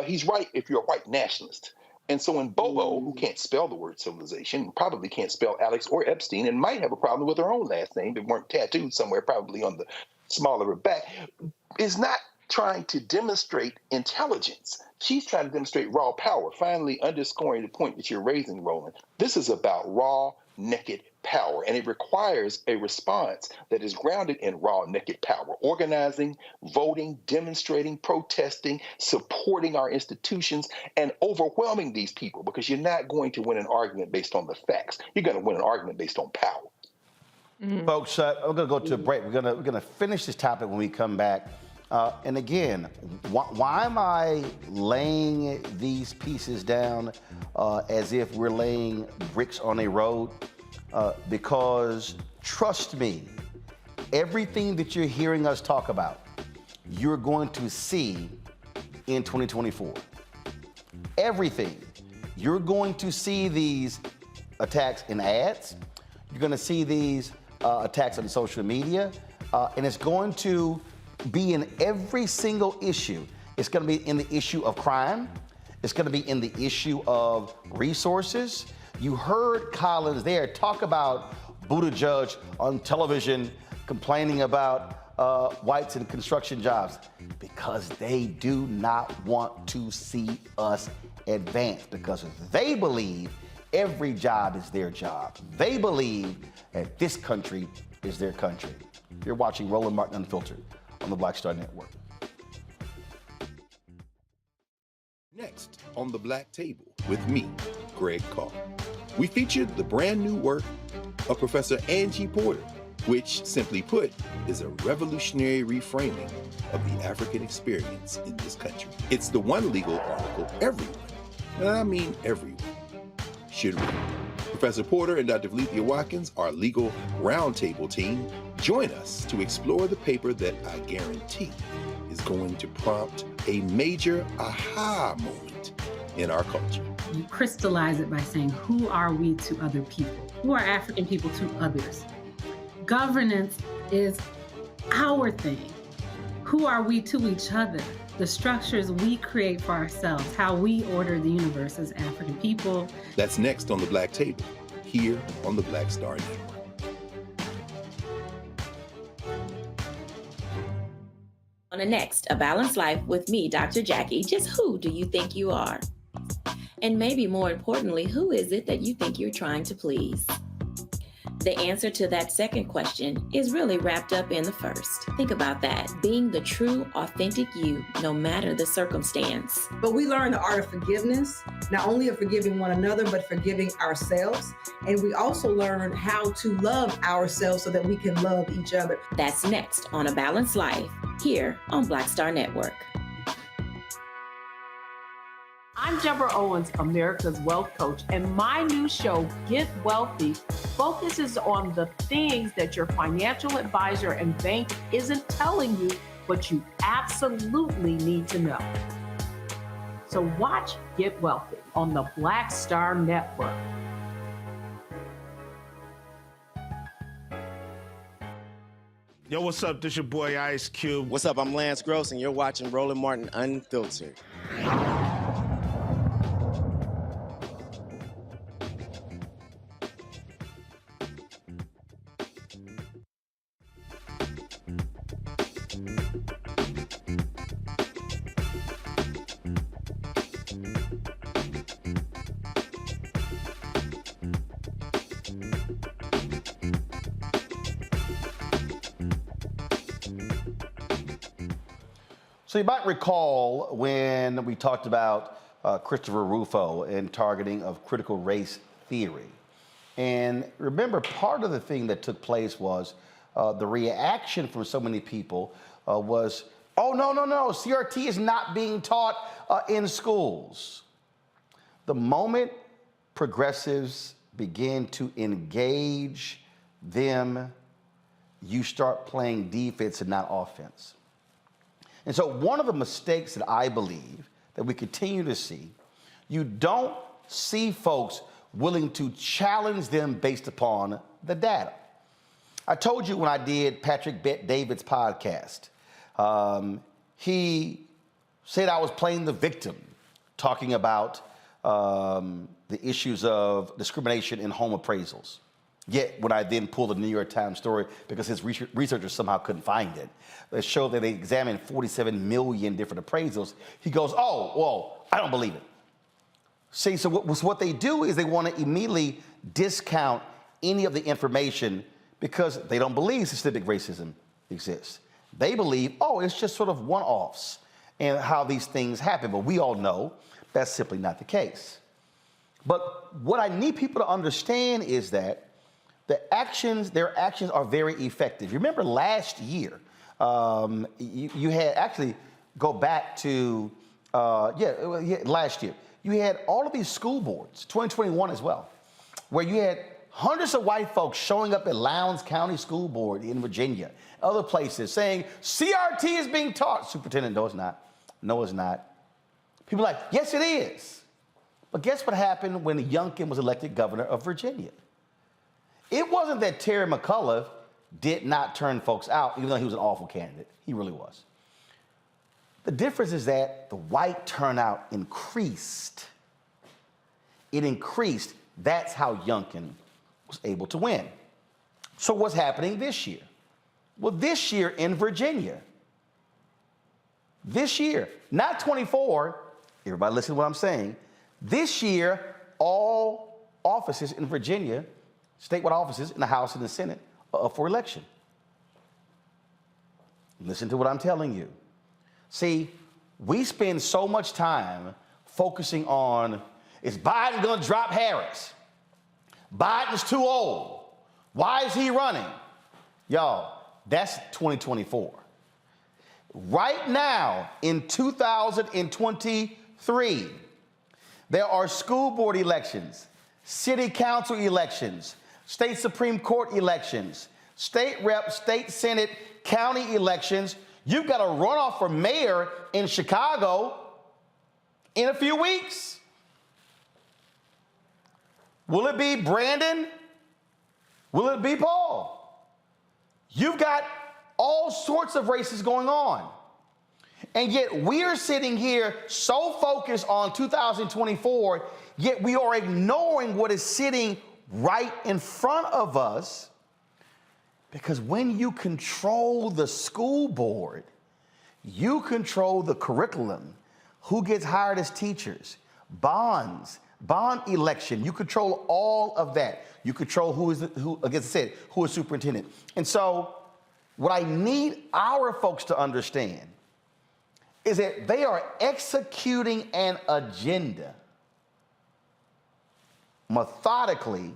He's right if you're a white nationalist. And so when Bobo, who can't spell the word civilization, probably can't spell Alex or Epstein, and might have a problem with her own last name, if it weren't tattooed somewhere, probably on the small of her back, is not trying to demonstrate intelligence. She's trying to demonstrate raw power, finally underscoring the point that you're raising, Roland. This is about raw, naked power, and it requires a response that is grounded in raw, naked power. Organizing, voting, demonstrating, protesting, supporting our institutions, and overwhelming these people, because you're not going to win an argument based on the facts. You're going to win an argument based on power. Mm-hmm. Folks, we're going to go to a break. We're going to finish this topic when we come back. And again, why am I laying these pieces down as if we're laying bricks on a road? Because trust me, everything that you're hearing us talk about, you're going to see in 2024. Everything. You're going to see these attacks in ads. You're going to see these attacks on social media. And it's going to be in every single issue. It's going to be in the issue of crime. It's going to be in the issue of resources. You heard Collins there talk about Buttigieg on television complaining about whites in construction jobs because they do not want to see us advance, because they believe every job is their job. They believe that this country is their country. You're watching Roland Martin Unfiltered on the Black Star Network. Next on The Black Table with me, Greg Carr. We featured the brand new work of Professor Angie Porter, which, simply put, is a revolutionary reframing of the African experience in this country. It's the one legal article everyone, and I mean everyone, should read. Professor Porter and Dr. Valencia Watkins, our legal roundtable team, join us to explore the paper that I guarantee is going to prompt a major aha moment in our culture. You crystallize it by saying, who are we to other people? Who are African people to others? Governance is our thing. Who are we to each other? The structures we create for ourselves, how we order the universe as African people. That's next on The Black Table, here on the Black Star Network. On the next, A Balanced Life with me, Dr. Jackie, just who do you think you are? And maybe more importantly, who is it that you think you're trying to please? The answer to that second question is really wrapped up in the first. Think about that, being the true, authentic you, no matter the circumstance. But we learn the art of forgiveness, not only of forgiving one another, but forgiving ourselves. And we also learn how to love ourselves so that we can love each other. That's next on A Balanced Life, here on Black Star Network. I'm Deborah Owens, America's Wealth Coach, and my new show, Get Wealthy, focuses on the things that your financial advisor and bank isn't telling you, but you absolutely need to know. So watch Get Wealthy on the Black Star Network. Yo, what's up? This your boy Ice Cube. What's up? I'm Lance Gross, and you're watching Roland Martin Unfiltered. So you might recall when we talked about Christopher Rufo and targeting of critical race theory. And remember, part of the thing that took place was the reaction from so many people was, oh, no, CRT is not being taught in schools. The moment progressives begin to engage them, you start playing defense and not offense. And so one of the mistakes that I believe that we continue to see, you don't see folks willing to challenge them based upon the data. I told you when I did Patrick Bet-David's podcast, he said I was playing the victim, talking about the issues of discrimination in home appraisals. Yet, when I then pulled the New York Times story, because his researchers somehow couldn't find it, that showed that they examined 47 million different appraisals, he goes, oh, well, I don't believe it. See, so what they do is they want to immediately discount any of the information because they don't believe systemic racism exists. They believe, oh, it's just sort of one-offs and how these things happen. But we all know that's simply not the case. But what I need people to understand is that their actions are very effective. You remember last year, you had actually go back to, last year. You had all of these school boards, 2021 as well, where you had hundreds of white folks showing up at Lowndes County School Board in Virginia, other places saying, CRT is being taught. Superintendent, no, it's not. No, it's not. People are like, yes, it is. But guess what happened when Youngkin was elected governor of Virginia? It wasn't that Terry McAuliffe did not turn folks out, even though he was an awful candidate. He really was. The difference is that the white turnout increased. It increased. That's how Youngkin was able to win. So what's happening this year? Well, this year in Virginia, this year, not 24, everybody listen to what I'm saying. This year, all offices in Virginia, statewide offices in the House and the Senate, are up for election. Listen to what I'm telling you. See, we spend so much time focusing on, is Biden going to drop Harris? Biden's too old. Why is he running? Y'all, that's 2024. Right now, in 2023, there are school board elections, city council elections, state Supreme Court elections, state rep, state Senate, county elections. You've got a runoff for mayor in Chicago in a few weeks. Will it be Brandon? Will it be Paul? You've got all sorts of races going on. And yet we are sitting here so focused on 2024, yet we are ignoring what is sitting right in front of us. Because when you control the school board, you control the curriculum, who gets hired as teachers, bonds, bond election. You control all of that. You control who is superintendent. And so what I need our folks to understand is that they are executing an agenda methodically,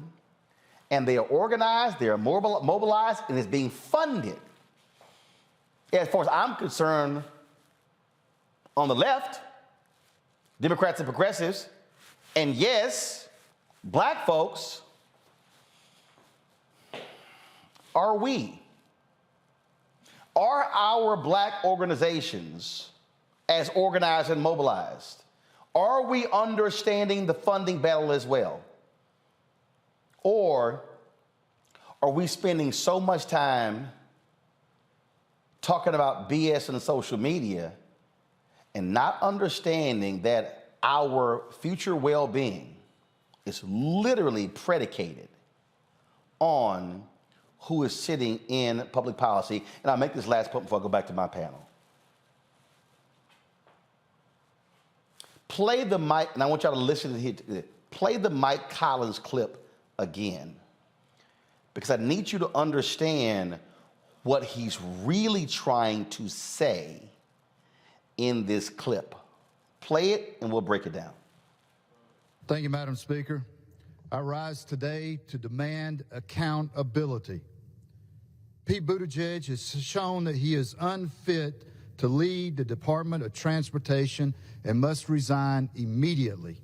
and they are organized, they are mobilized, and it's being funded. As far as I'm concerned, on the left, Democrats and progressives, and yes, black folks, are our black organizations as organized and mobilized? Are we understanding the funding battle as well? Or are we spending so much time talking about BS on social media and not understanding that our future well-being is literally predicated on who is sitting in public policy? And I'll make this last point before I go back to my panel. Play the Mike, and I want y'all to listen to it. Play the Mike Collins clip again, because I need you to understand what he's really trying to say in this clip. Play it and we'll break it down. Thank you, Madam Speaker. I rise today to demand accountability. Pete Buttigieg has shown that he is unfit to lead the Department of Transportation and must resign immediately.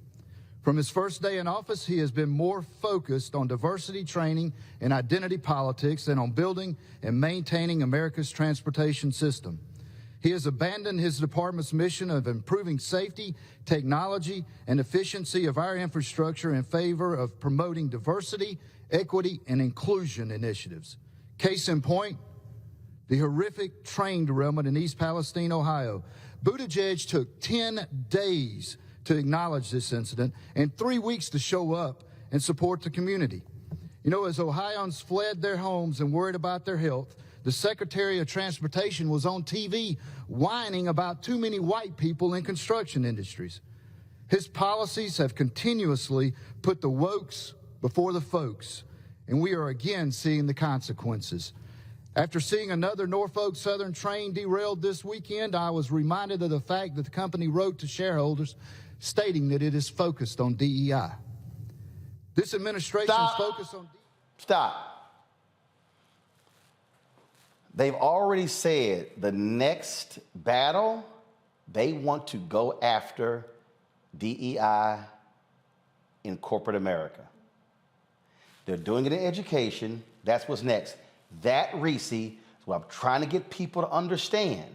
From his first day in office, he has been more focused on diversity training and identity politics than on building and maintaining America's transportation system. He has abandoned his department's mission of improving safety, technology, and efficiency of our infrastructure in favor of promoting diversity, equity, and inclusion initiatives. Case in point, the horrific train derailment in East Palestine, Ohio. Buttigieg took 10 days to acknowledge this incident and 3 weeks to show up and support the community. You know, as Ohioans fled their homes and worried about their health, the Secretary of Transportation was on TV whining about too many white people in construction industries. His policies have continuously put the wokes before the folks, and we are again seeing the consequences. After seeing another Norfolk Southern train derailed this weekend, I was reminded of the fact that the company wrote to shareholders stating that it is focused on DEI. This administration's focus on DEI. Stop. They've already said the next battle, they want to go after DEI in corporate America. They're doing it in education. That's what's next. That, Reese, is what I'm trying to get people to understand.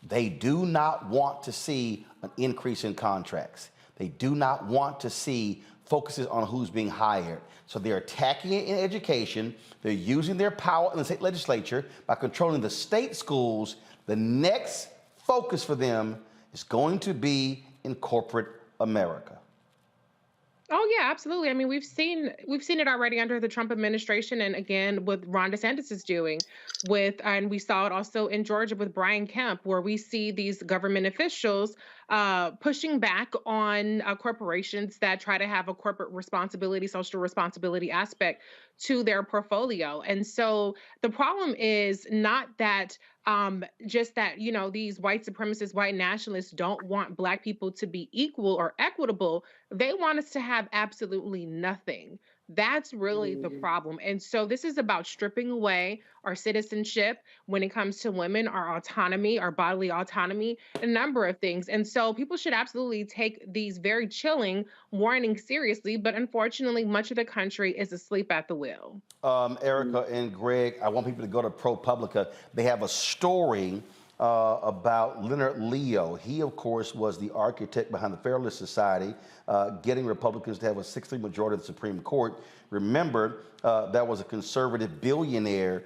They do not want to see an increase in contracts. They do not want to see focuses on who's being hired. So they're attacking it in education. They're using their power in the state legislature by controlling the state schools. The next focus for them is going to be in corporate America. Oh yeah, absolutely. I mean, we've seen it already under the Trump administration, and again what Ron DeSantis is doing and we saw it also in Georgia with Brian Kemp, where we see these government officials pushing back on corporations that try to have a corporate responsibility, social responsibility aspect to their portfolio. And so the problem is not that just that, these white supremacists, white nationalists don't want Black people to be equal or equitable. They want us to have absolutely nothing. That's really the problem. And so this is about stripping away our citizenship when it comes to women, our autonomy, our bodily autonomy, a number of things. And so people should absolutely take these very chilling warnings seriously. But unfortunately, much of the country is asleep at the wheel. Erica and Greg, I want people to go to ProPublica. They have a story about Leonard Leo. He, of course, was the architect behind the Federalist Society, getting Republicans to have a 6-3 majority of the Supreme Court. Remember, that was a conservative billionaire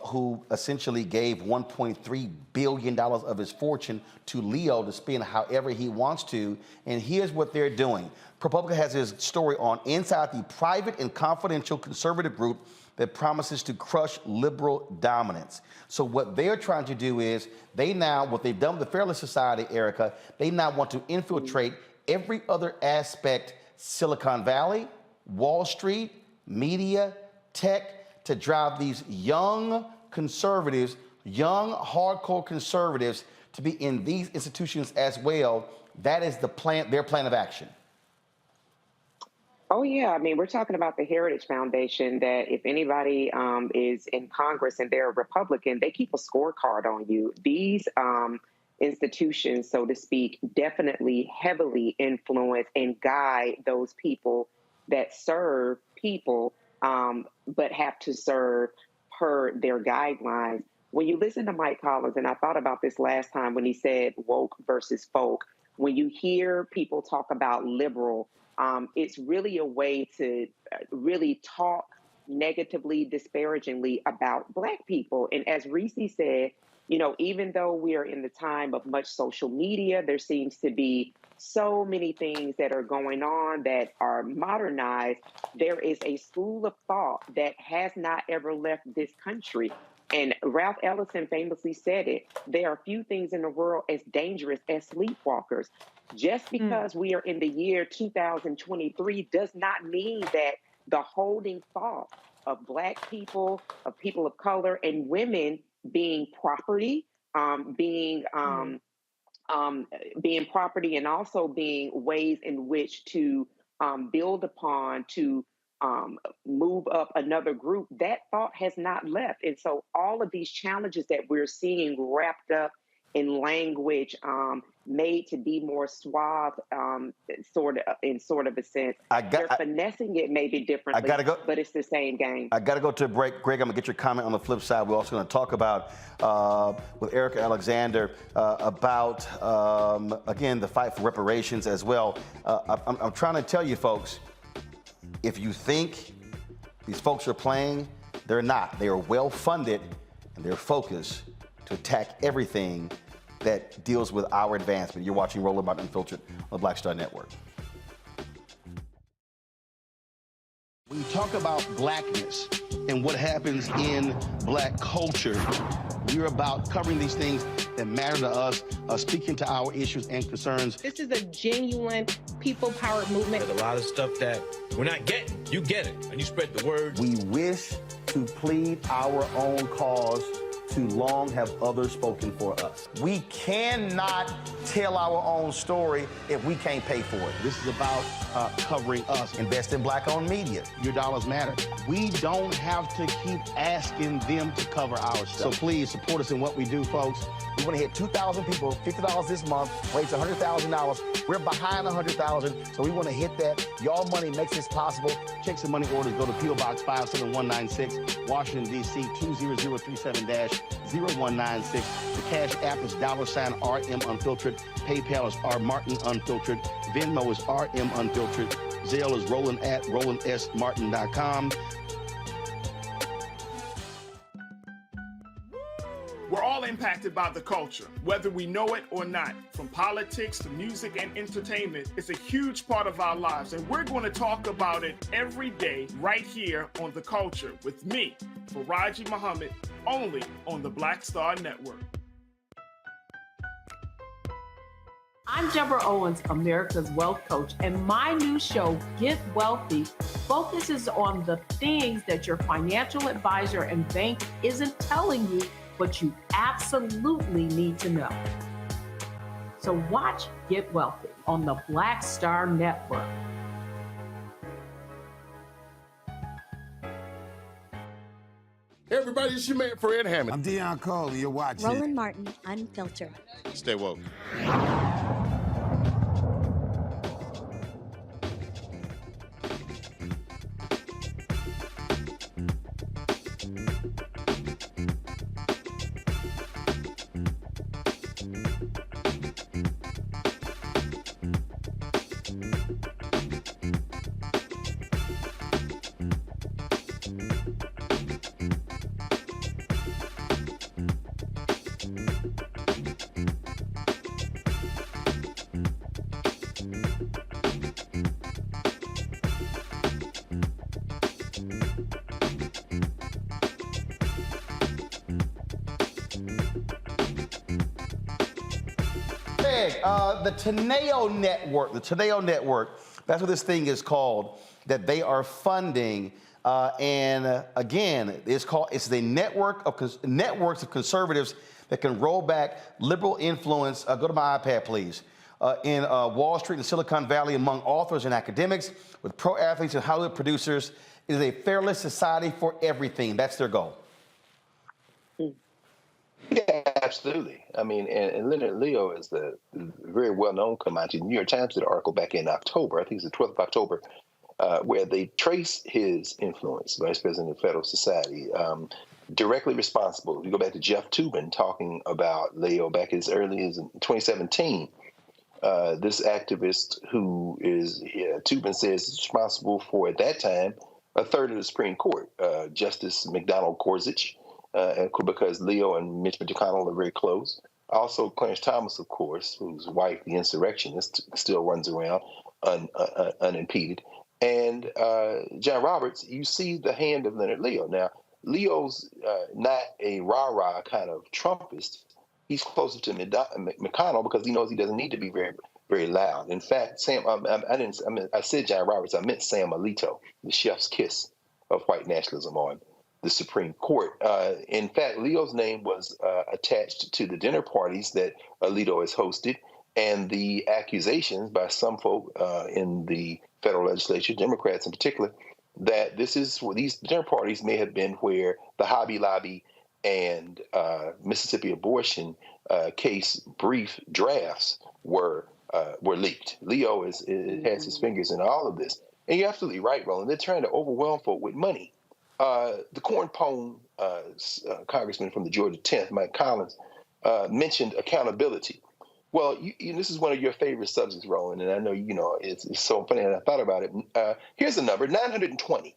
who essentially gave $1.3 billion of his fortune to Leo to spend however he wants to. And here's what they're doing. ProPublica has his story on inside the private and confidential conservative group that promises to crush liberal dominance. So what they're trying to do is what they've done with the Federalist Society, Erica, they now want to infiltrate every other aspect, Silicon Valley, Wall Street, media, tech, to drive these young conservatives, young hardcore conservatives to be in these institutions as well. That is the plan, their plan of action. Oh, yeah. I mean, we're talking about the Heritage Foundation that if anybody is in Congress and they're a Republican, they keep a scorecard on you. These institutions, so to speak, definitely heavily influence and guide those people that serve people, but have to serve per their guidelines. When you listen to Mike Collins, and I thought about this last time when he said woke versus folk, when you hear people talk about liberal, it's really a way to really talk negatively, disparagingly about Black people. And as Reese said, even though we are in the time of much social media, there seems to be so many things that are going on that are modernized. There is a school of thought that has not ever left this country. And Ralph Ellison famously said it, there are few things in the world as dangerous as sleepwalkers. Just because we are in the year 2023 does not mean that the holding thought of Black people, of people of color, and women being property, being property, and also being ways in which to build upon, to move up another group, that thought has not left. And so all of these challenges that we're seeing wrapped up in language made to be more suave, sort of a sense. They're finessing it maybe differently, but it's the same game. I got to go to a break. Greg, I'm going to get your comment on the flip side. We're also going to talk about, with Erica Alexander, about, again, the fight for reparations as well. I'm trying to tell you, folks, if you think these folks are playing, they're not. They are well-funded, and they're focused to attack everything that deals with our advancement. You're watching Roland Martin Unfiltered on the Black Star Network. When you talk about Blackness and what happens in Black culture, we're about covering these things that matter to us, speaking to our issues and concerns. This is a genuine people-powered movement. There's a lot of stuff that we're not getting. You get it, and you spread the word. We wish to plead our own cause. Too long have others spoken for us. We cannot tell our own story if we can't pay for it. This is about covering us. Invest in Black-owned media. Your dollars matter. We don't have to keep asking them to cover our stuff. So please support us in what we do, folks. We want to hit 2,000 people, $50 this month, raise $100,000. We're behind 100,000, so we want to hit that. Y'all money makes this possible. Check some money orders. Go to P.O. Box 57196, Washington, D.C. 20037- 0196. The Cash App is $RM Unfiltered. PayPal is R Martin Unfiltered. Venmo is RM Unfiltered. Zelle is Roland at RolandSMartin.com. We're all impacted by the culture, whether we know it or not. From politics to music and entertainment, it's a huge part of our lives, and we're going to talk about it every day right here on The Culture with me, Faraji Muhammad, only on the Black Star Network. I'm Deborah Owens, America's Wealth Coach, and my new show, Get Wealthy, focuses on the things that your financial advisor and bank isn't telling you, but you absolutely need to know. So watch Get Wealthy on the Black Star Network. Hey everybody, it's your man Fred Hammond. I'm Deion Cole, you're watching Roland Martin, Unfiltered. Stay woke. The Teneo Network, that's what this thing is called, that they are funding. And again, it's the networks of conservatives that can roll back liberal influence. Go to my iPad, please. In Wall Street and Silicon Valley among authors and academics, with pro athletes and Hollywood producers. It is a fairless society for everything. That's their goal. Yeah, absolutely. I mean, and Leonard Leo is the very well-known Comanche. The New York Times did an article back in October, I think it's the 12th of October, where they trace his influence, Vice President of the Federal Society, directly responsible. You go back to Jeff Toobin talking about Leo back as early as 2017. This activist who is, Toobin says, is responsible for, at that time, a third of the Supreme Court. Justice McDonald Gorsuch, because Leo and Mitch McConnell are very close. Also, Clarence Thomas, of course, whose wife, the insurrectionist, still runs around unimpeded. And John Roberts, you see the hand of Leonard Leo. Now, Leo's not a rah-rah kind of Trumpist. He's closer to McConnell because he knows he doesn't need to be very, very loud. In fact, I said John Roberts, I meant Sam Alito, the chef's kiss of white nationalism on the Supreme Court. In fact, Leo's name was attached to the dinner parties that Alito has hosted, and the accusations by some folk in the federal legislature, Democrats in particular, that these dinner parties may have been where the Hobby Lobby and Mississippi abortion case brief drafts were leaked. Leo has his fingers in all of this. And you're absolutely right, Roland. They're trying to overwhelm folk with money. The Corn Pone congressman from the Georgia 10th, Mike Collins, mentioned accountability. Well, this is one of your favorite subjects, Roland, and I know it's so funny, and I thought about it. Here's the number, 920.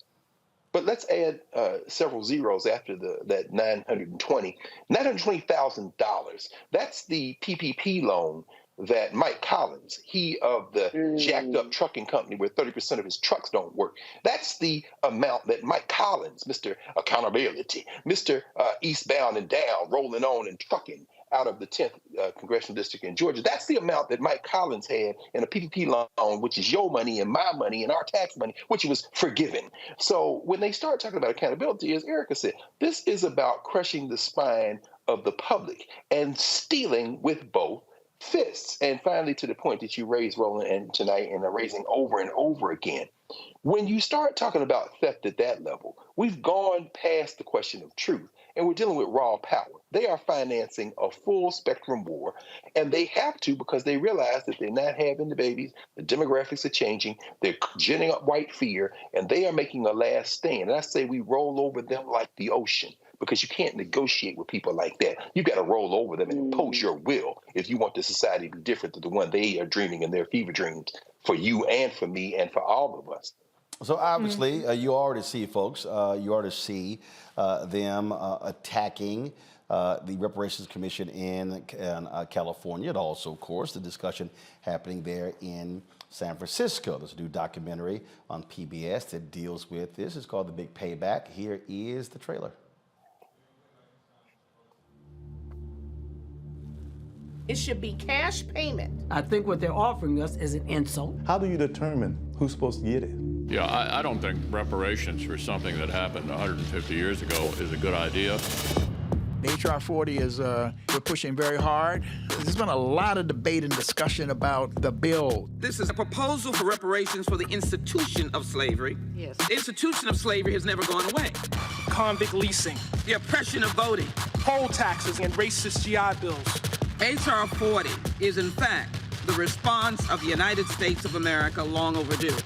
But let's add several zeros after that 920. $920,000. That's the PPP loan that Mike Collins, he of the jacked up trucking company where 30% of his trucks don't work. That's the amount that Mike Collins, Mr. Accountability, Mr. Eastbound and Down, rolling on and trucking out of the 10th Congressional District in Georgia. That's the amount that Mike Collins had in a PPP loan, which is your money and my money and our tax money, which was forgiven. So when they start talking about accountability, as Erica said, this is about crushing the spine of the public and stealing with both fists. And finally, to the point that you raised, Roland, and tonight, and are raising over and over again, when you start talking about theft at that level, we've gone past the question of truth, and we're dealing with raw power. They are financing a full spectrum war, and they have to because they realize that they're not having the babies, the demographics are changing, they're ginning up white fear, and they are making a last stand. And I say we roll over them like the ocean, because you can't negotiate with people like that. You got to roll over them and impose your will if you want the society to be different than the one they are dreaming in their fever dreams for you and for me and for all of us. So obviously, you already see, folks, you already see them attacking the Reparations Commission in California, and also, of course, the discussion happening there in San Francisco. There's a new documentary on PBS that deals with this. It's called The Big Payback. Here is the trailer. It should be cash payment. I think what they're offering us is an insult. How do you determine who's supposed to get it? Yeah, I don't think reparations for something that happened 150 years ago is a good idea. HR 40 is we're pushing very hard. There's been a lot of debate and discussion about the bill. This is a proposal for reparations for the institution of slavery. Yes. The institution of slavery has never gone away. Convict leasing, The oppression of voting. poll taxes, and racist GI bills. HR 40 is, in fact, the response of the United States of America long overdue.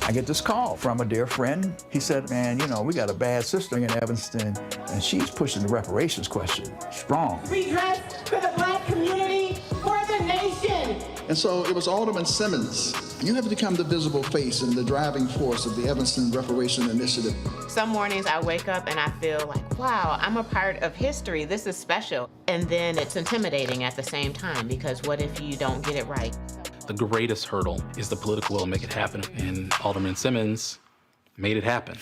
I get this call from a dear friend. He said, man, you know, we got a bad sister in Evanston, and she's pushing the reparations question strong. Redress for the Black community, for the nation. And so it was Alderman Simmons. You have become the visible face and the driving force of the Evanston Reparation Initiative. Some mornings I wake up and I feel like, wow, I'm a part of history. This is special. And then it's intimidating at the same time, because what if you don't get it right? The greatest hurdle is the political will to make it happen. And Alderman Simmons made it happen,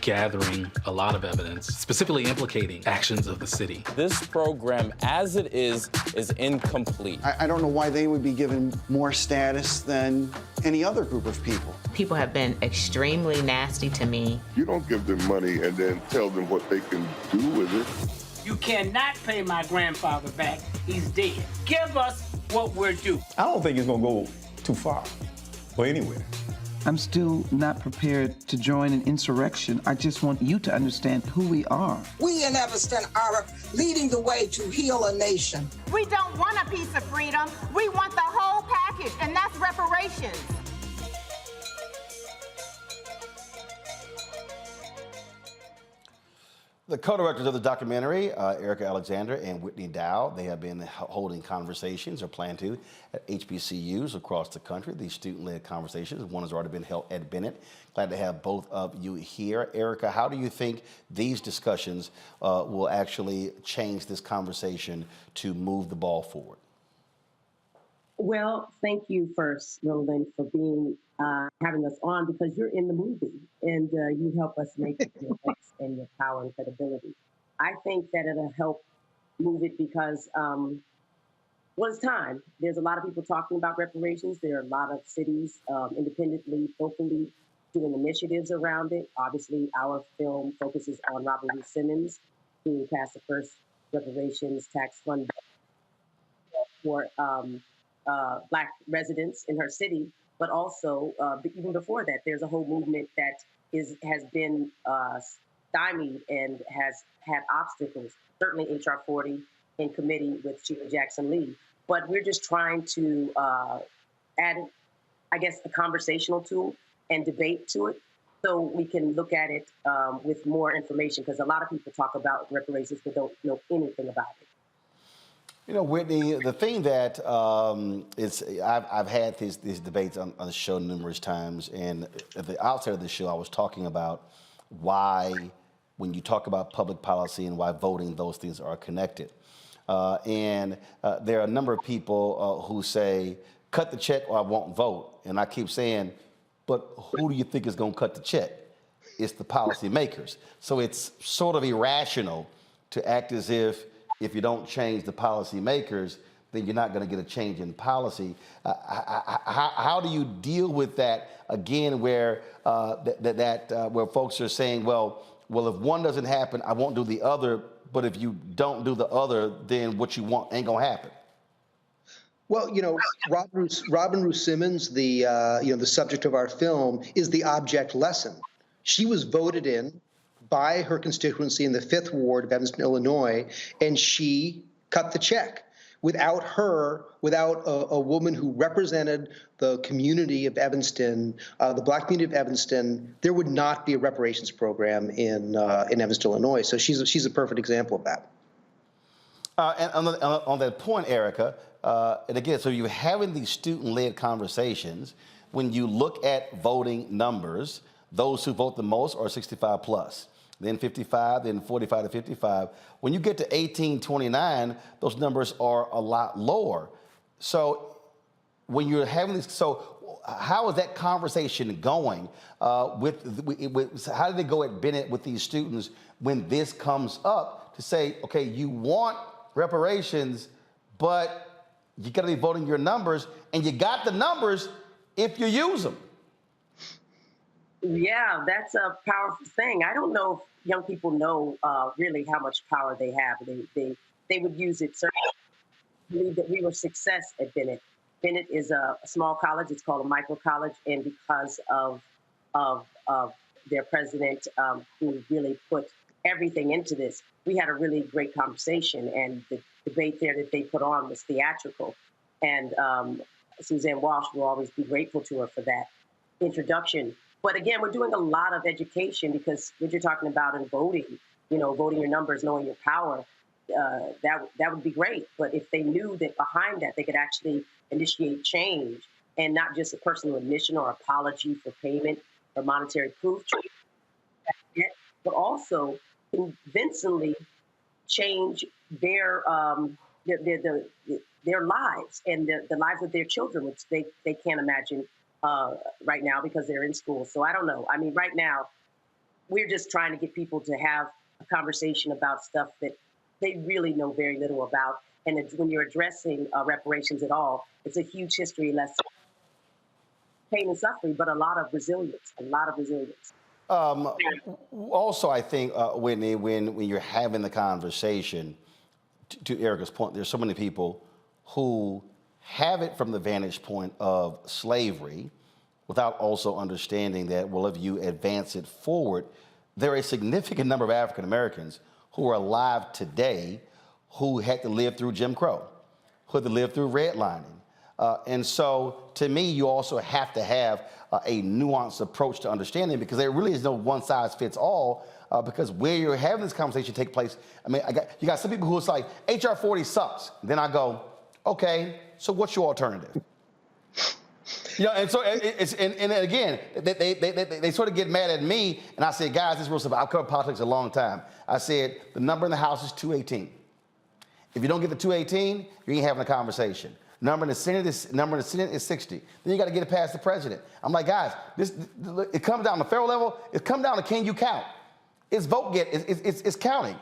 gathering a lot of evidence, specifically implicating actions of the city. This program, as it is incomplete. I don't know why they would be given more status than any other group of people. People have been extremely nasty to me. You don't give them money and then tell them what they can do with it. You cannot pay my grandfather back. He's dead. Give us what we're due. I don't think it's going to go too far or anywhere. I'm still not prepared to join an insurrection. I just want you to understand who we are. We in Evanston are leading the way to heal a nation. We don't want a piece of freedom. We want the whole package, and that's reparations. The co-directors of the documentary, Erica Alexander and Whitney Dow, they have been holding conversations, or plan to, at HBCUs across the country. These student-led conversations. One has already been held at Bennett. Glad to have both of you here. Erica, how do you think these discussions will actually change this conversation to move the ball forward? Well, thank you first, Roland, for being having us on, because you're in the movie and you help us make it and your power and credibility. I think that it'll help move it because, well, it's time. There's a lot of people talking about reparations. There are a lot of cities independently, locally doing initiatives around it. Obviously, our film focuses on Robin Lee Simmons, who passed the first reparations tax fund for Black residents in her city. But also, even before that, there's a whole movement that has been stymied and has had obstacles, certainly HR 40 in committee with Sheila Jackson Lee. But we're just trying to add, I guess, a conversational tool and debate to it so we can look at it with more information, because a lot of people talk about reparations but don't know anything about it. You know, Whitney, the thing that I've had these debates on the show numerous times, and at the outset of the show, I was talking about why, when you talk about public policy and why voting, those things are connected. And there are a number of people who say, cut the check or I won't vote. And I keep saying, but who do you think is going to cut the check? It's the policymakers. So it's sort of irrational to act as if you don't change the policymakers, then you're not going to get a change in policy. How do you deal with that again, where where folks are saying, well, if one doesn't happen, I won't do the other. But if you don't do the other, then what you want ain't gonna happen. Well, you know, Robin Ruth Simmons, the subject of our film, is the object lesson. She was voted in by her constituency in the 5th Ward of Evanston, Illinois, and she cut the check. Without her, without a woman who represented the community of Evanston, the Black community of Evanston, there would not be a reparations program in Evanston, Illinois. So she's a perfect example of that. And on that point, Erica, and again, so you're having these student-led conversations. When you look at voting numbers, those who vote the most are 65 plus, then 55, then 45 to 55. When you get to 18-29, those numbers are a lot lower. So when you're having this, so how is that conversation going how did they go at Bennett with these students when this comes up to say, okay, you want reparations, but you got to be voting your numbers, and you got the numbers if you use them. Yeah, that's a powerful thing. I don't know if young people know really how much power they have. They would use it. Certainly, I believe that we were success at Bennett. Bennett is a small college. It's called a micro college, and because of their president, who really put everything into this, we had a really great conversation, and the debate there that they put on was theatrical. And Suzanne Walsh will always be grateful to her for that introduction. But again, we're doing a lot of education, because what you're talking about in voting, voting your numbers, knowing your power, that would be great. But if they knew that behind that, they could actually initiate change, and not just a personal admission or apology for payment or monetary proof, but also convincingly change their lives and the lives of their children, which they can't imagine right now because they're in school. So I don't know. I mean, right now, we're just trying to get people to have a conversation about stuff that they really know very little about. And when you're addressing reparations at all, it's a huge history lesson. Pain and suffering, but a lot of resilience. Also, I think, Whitney, when you're having the conversation, to Erica's point, there's so many people who have it from the vantage point of slavery without also understanding that, well, if you advance it forward, there are a significant number of African Americans who are alive today who had to live through Jim Crow, who had to live through redlining. And so, to me, you also have to have a nuanced approach to understanding, because there really is no one size fits all, because where you're having this conversation take place, I mean, you got some people who it's like, HR 40 sucks. Then I go, okay, so what's your alternative? And so and again, they sort of get mad at me, and I said, guys, this is real simple. I've covered politics a long time. I said, the number in the House is 218. If you don't get the 218, you ain't having a conversation. Number in the Senate is 60. Then you got to get it past the president. I'm like, guys, it comes down to federal level. It comes down to, can you count? It's counting.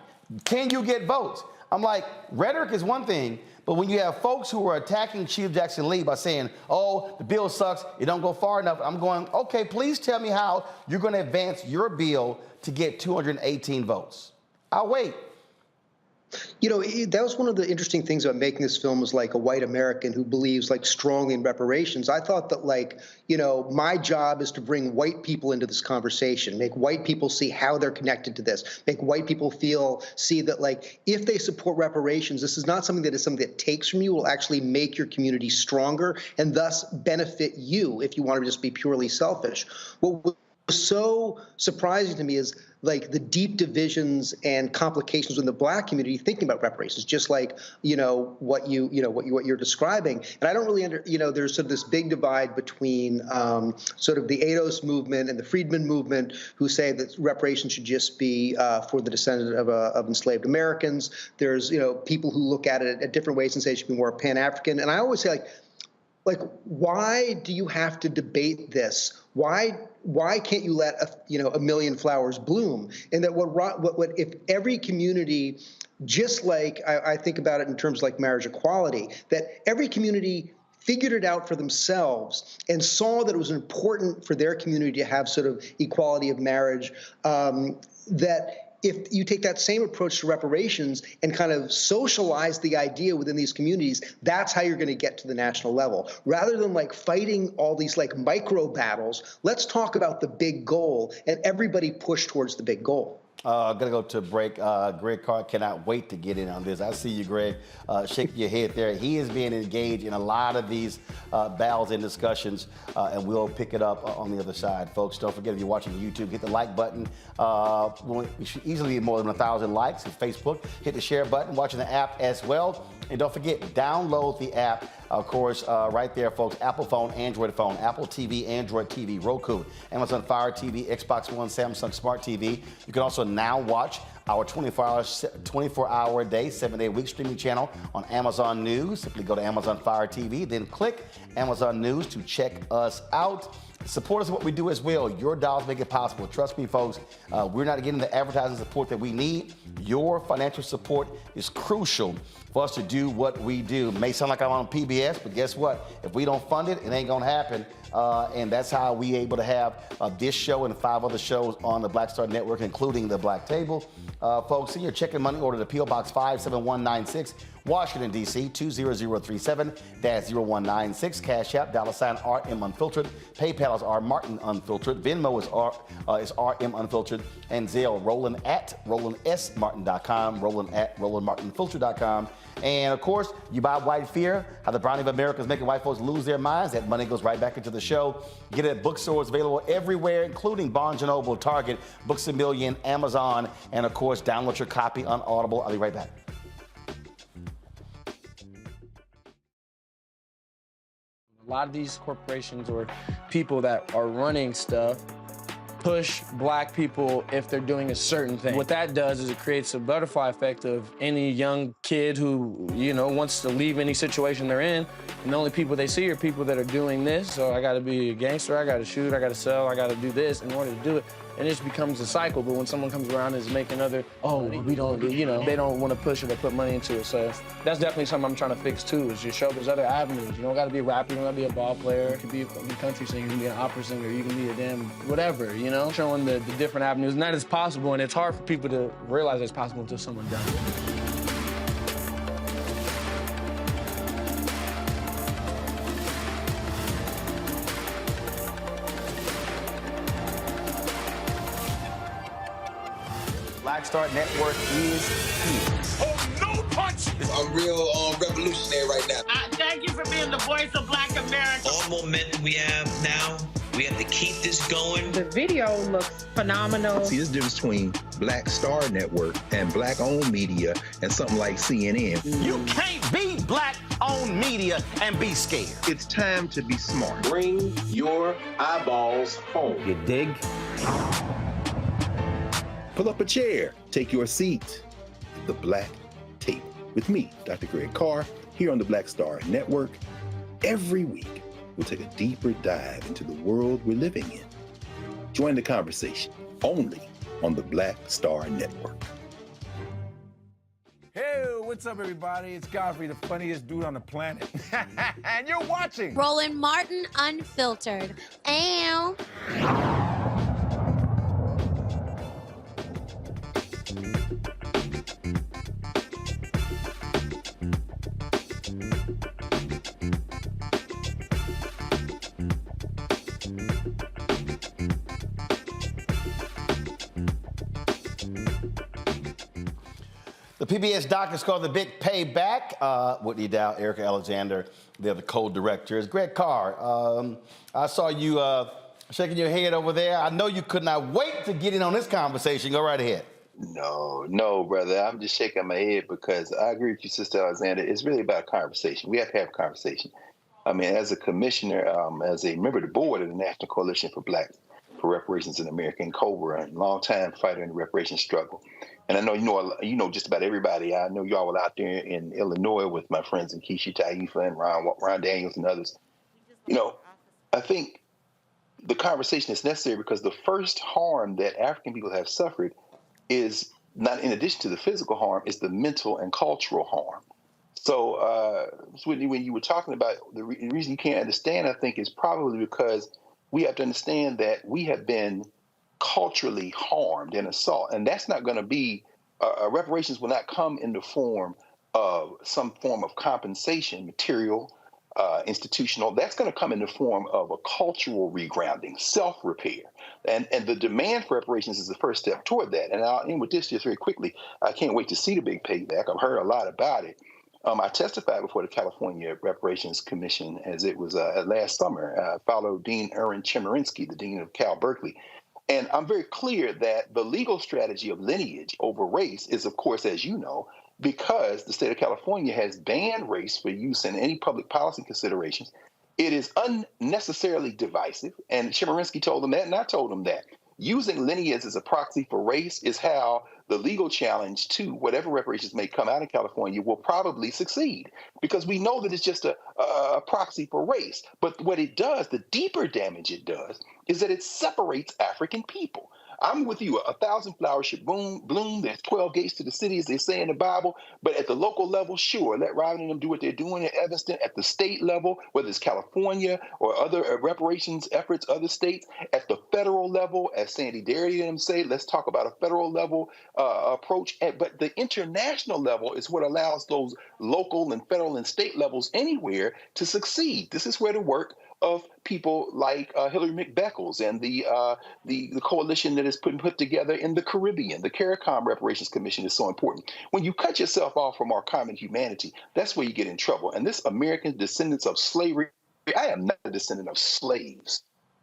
Can you get votes? I'm like, rhetoric is one thing, but when you have folks who are attacking Chief Jackson Lee by saying, oh, the bill sucks, it don't go far enough, I'm going, okay, please tell me how you're going to advance your bill to get 218 votes. I'll wait. That was one of the interesting things about making this film, as like a white American who believes like strongly in reparations. I thought that my job is to bring white people into this conversation, make white people see how they're connected to this, make white people see that if they support reparations, this is not something that takes from you, will actually make your community stronger and thus benefit you if you want to just be purely selfish. What was so surprising to me is the deep divisions and complications in the Black community thinking about reparations, just like what you're describing. And I don't really there's sort of this big divide between sort of the ADOS movement and the Freedmen movement, who say that reparations should just be for the descendant of enslaved Americans. There's people who look at it at different ways and say it should be more Pan-African. And I always say why do you have to debate this? Why can't you let a million flowers bloom? And that what if every community, just like I think about it in terms like marriage equality, that every community figured it out for themselves and saw that it was important for their community to have sort of equality of marriage, that if you take that same approach to reparations and kind of socialize the idea within these communities, that's how you're going to get to the national level. Rather than fighting all these micro battles, let's talk about the big goal and everybody push towards the big goal. Gonna go to break. Greg Carr cannot wait to get in on this. I see you, Greg, shaking your head there. He is being engaged in a lot of these battles and discussions, and we'll pick it up on the other side, folks. Don't forget, if you're watching YouTube, hit the like button. We should easily get more than 1,000 likes on Facebook. Hit the share button. Watching the app as well. And don't forget, download the app, of course, right there, folks. Apple phone, Android phone, Apple TV, Android TV, Roku, Amazon Fire TV, Xbox One, Samsung Smart TV. You can also now watch our 24-hour day, 7-day week streaming channel on Amazon News. Simply go to Amazon Fire TV, then click Amazon News to check us out. Support us in what we do as well. Your dollars make it possible. Trust me, folks, we're not getting the advertising support that we need. Your financial support is crucial for us to do what we do. May sound like I'm on PBS, but guess what? If we don't fund it, it ain't gonna happen. And that's how we able to have this show and 5 other shows on the Black Star Network, including the Black Table. Folks, send your check and money order to P.O. Box 57196, Washington, D.C. 20037-0196. Cash App, $RM Unfiltered. PayPal is R Martin Unfiltered. Venmo is RM Unfiltered. And Zelle, Roland at RolandSMartin.com, Roland at RolandMartinFilter.com. And of course, you buy White Fear, how the browning of America is making white folks lose their minds. That money goes right back into the show. Get it at bookstores available everywhere, including Barnes & Noble, Target, Books A Million, Amazon, and of course, download your copy on Audible. I'll be right back. A lot of these corporations or people that are running stuff push black people if they're doing a certain thing. What that does is it creates a butterfly effect of any young kid who, wants to leave any situation they're in, and the only people they see are people that are doing this. So I gotta be a gangster, I gotta shoot, I gotta sell, I gotta do this in order to do it. And it just becomes a cycle. But when someone comes around and is making we don't, they don't want to push it or put money into it. So that's definitely something I'm trying to fix too, is just show there's other avenues. You don't gotta be a rapper, you don't gotta be a ball player. You can be a country singer, you can be an opera singer, you can be a damn whatever, showing the different avenues. And that is possible, and it's hard for people to realize it's possible until someone does it. Black Star Network is here. Oh, no punch! I'm real revolutionary right now. Thank you for being the voice of Black America. All momentum we have now, we have to keep this going. The video looks phenomenal. See, there's a difference between Black Star Network and black-owned media and something like CNN. You can't be black-owned media and be scared. It's time to be smart. Bring your eyeballs home. You dig? Pull up a chair, take your seat at the Black Table with me, Dr. Greg Carr, here on the Black Star Network. Every week, we'll take a deeper dive into the world we're living in. Join the conversation only on the Black Star Network. Hey, what's up, everybody? It's Godfrey, the funniest dude on the planet. And you're watching Roland Martin Unfiltered. Ow. The PBS doc is called The Big Payback. Whitney Dow, Erica Alexander, they're the co-directors. Greg Carr, I saw you shaking your head over there. I know you could not wait to get in on this conversation. Go right ahead. No, brother. I'm just shaking my head because I agree with you, Sister Alexander. It's really about conversation. We have to have a conversation. I mean, as a commissioner, as a member of the board of the National Coalition for Reparations in America, and COBRA, and longtime fighter in the reparations struggle. And I know you know just about everybody. I know y'all were out there in Illinois with my friends in Keisha Taifa and Ron Daniels and others. I think the conversation is necessary because the first harm that African people have suffered is not, in addition to the physical harm, is the mental and cultural harm. So, Whitney, when you were talking about the reason you can't understand, I think, is probably because we have to understand that we have been culturally harmed and assault, and that's not going to be reparations will not come in the form of some form of compensation, material, institutional. That's going to come in the form of a cultural regrounding, self-repair. And the demand for reparations is the first step toward that. And I'll end with this just very quickly. I can't wait to see the big payback. I've heard a lot about it. I testified before the California Reparations Commission as it was last summer. Followed Dean Aaron Chemerinsky, the dean of Cal Berkeley. And I'm very clear that the legal strategy of lineage over race is, of course, as you know, because the state of California has banned race for use in any public policy considerations. It is unnecessarily divisive. And Chemerinsky told them that, and I told him that. Using lineage as a proxy for race is how the legal challenge to whatever reparations may come out in California will probably succeed, because we know that it's just a proxy for race. But what it does, the deeper damage it does, is that it separates African people. I'm with you. 1,000 flowers should bloom. There's 12 gates to the city, as they say in the Bible. But at the local level, sure, let Ryan and them do what they're doing in Evanston. At the state level, whether it's California or other reparations efforts, other states. At the federal level, as Sandy Derry and them say, let's talk about a federal level approach. But the international level is what allows those local and federal and state levels anywhere to succeed. This is where the work of people like Hillary McBeckles and the coalition that is put together in the Caribbean. The CARICOM Reparations Commission is so important. When you cut yourself off from our common humanity, that's where you get in trouble. And this American descendants of slavery, I am not a descendant of slaves.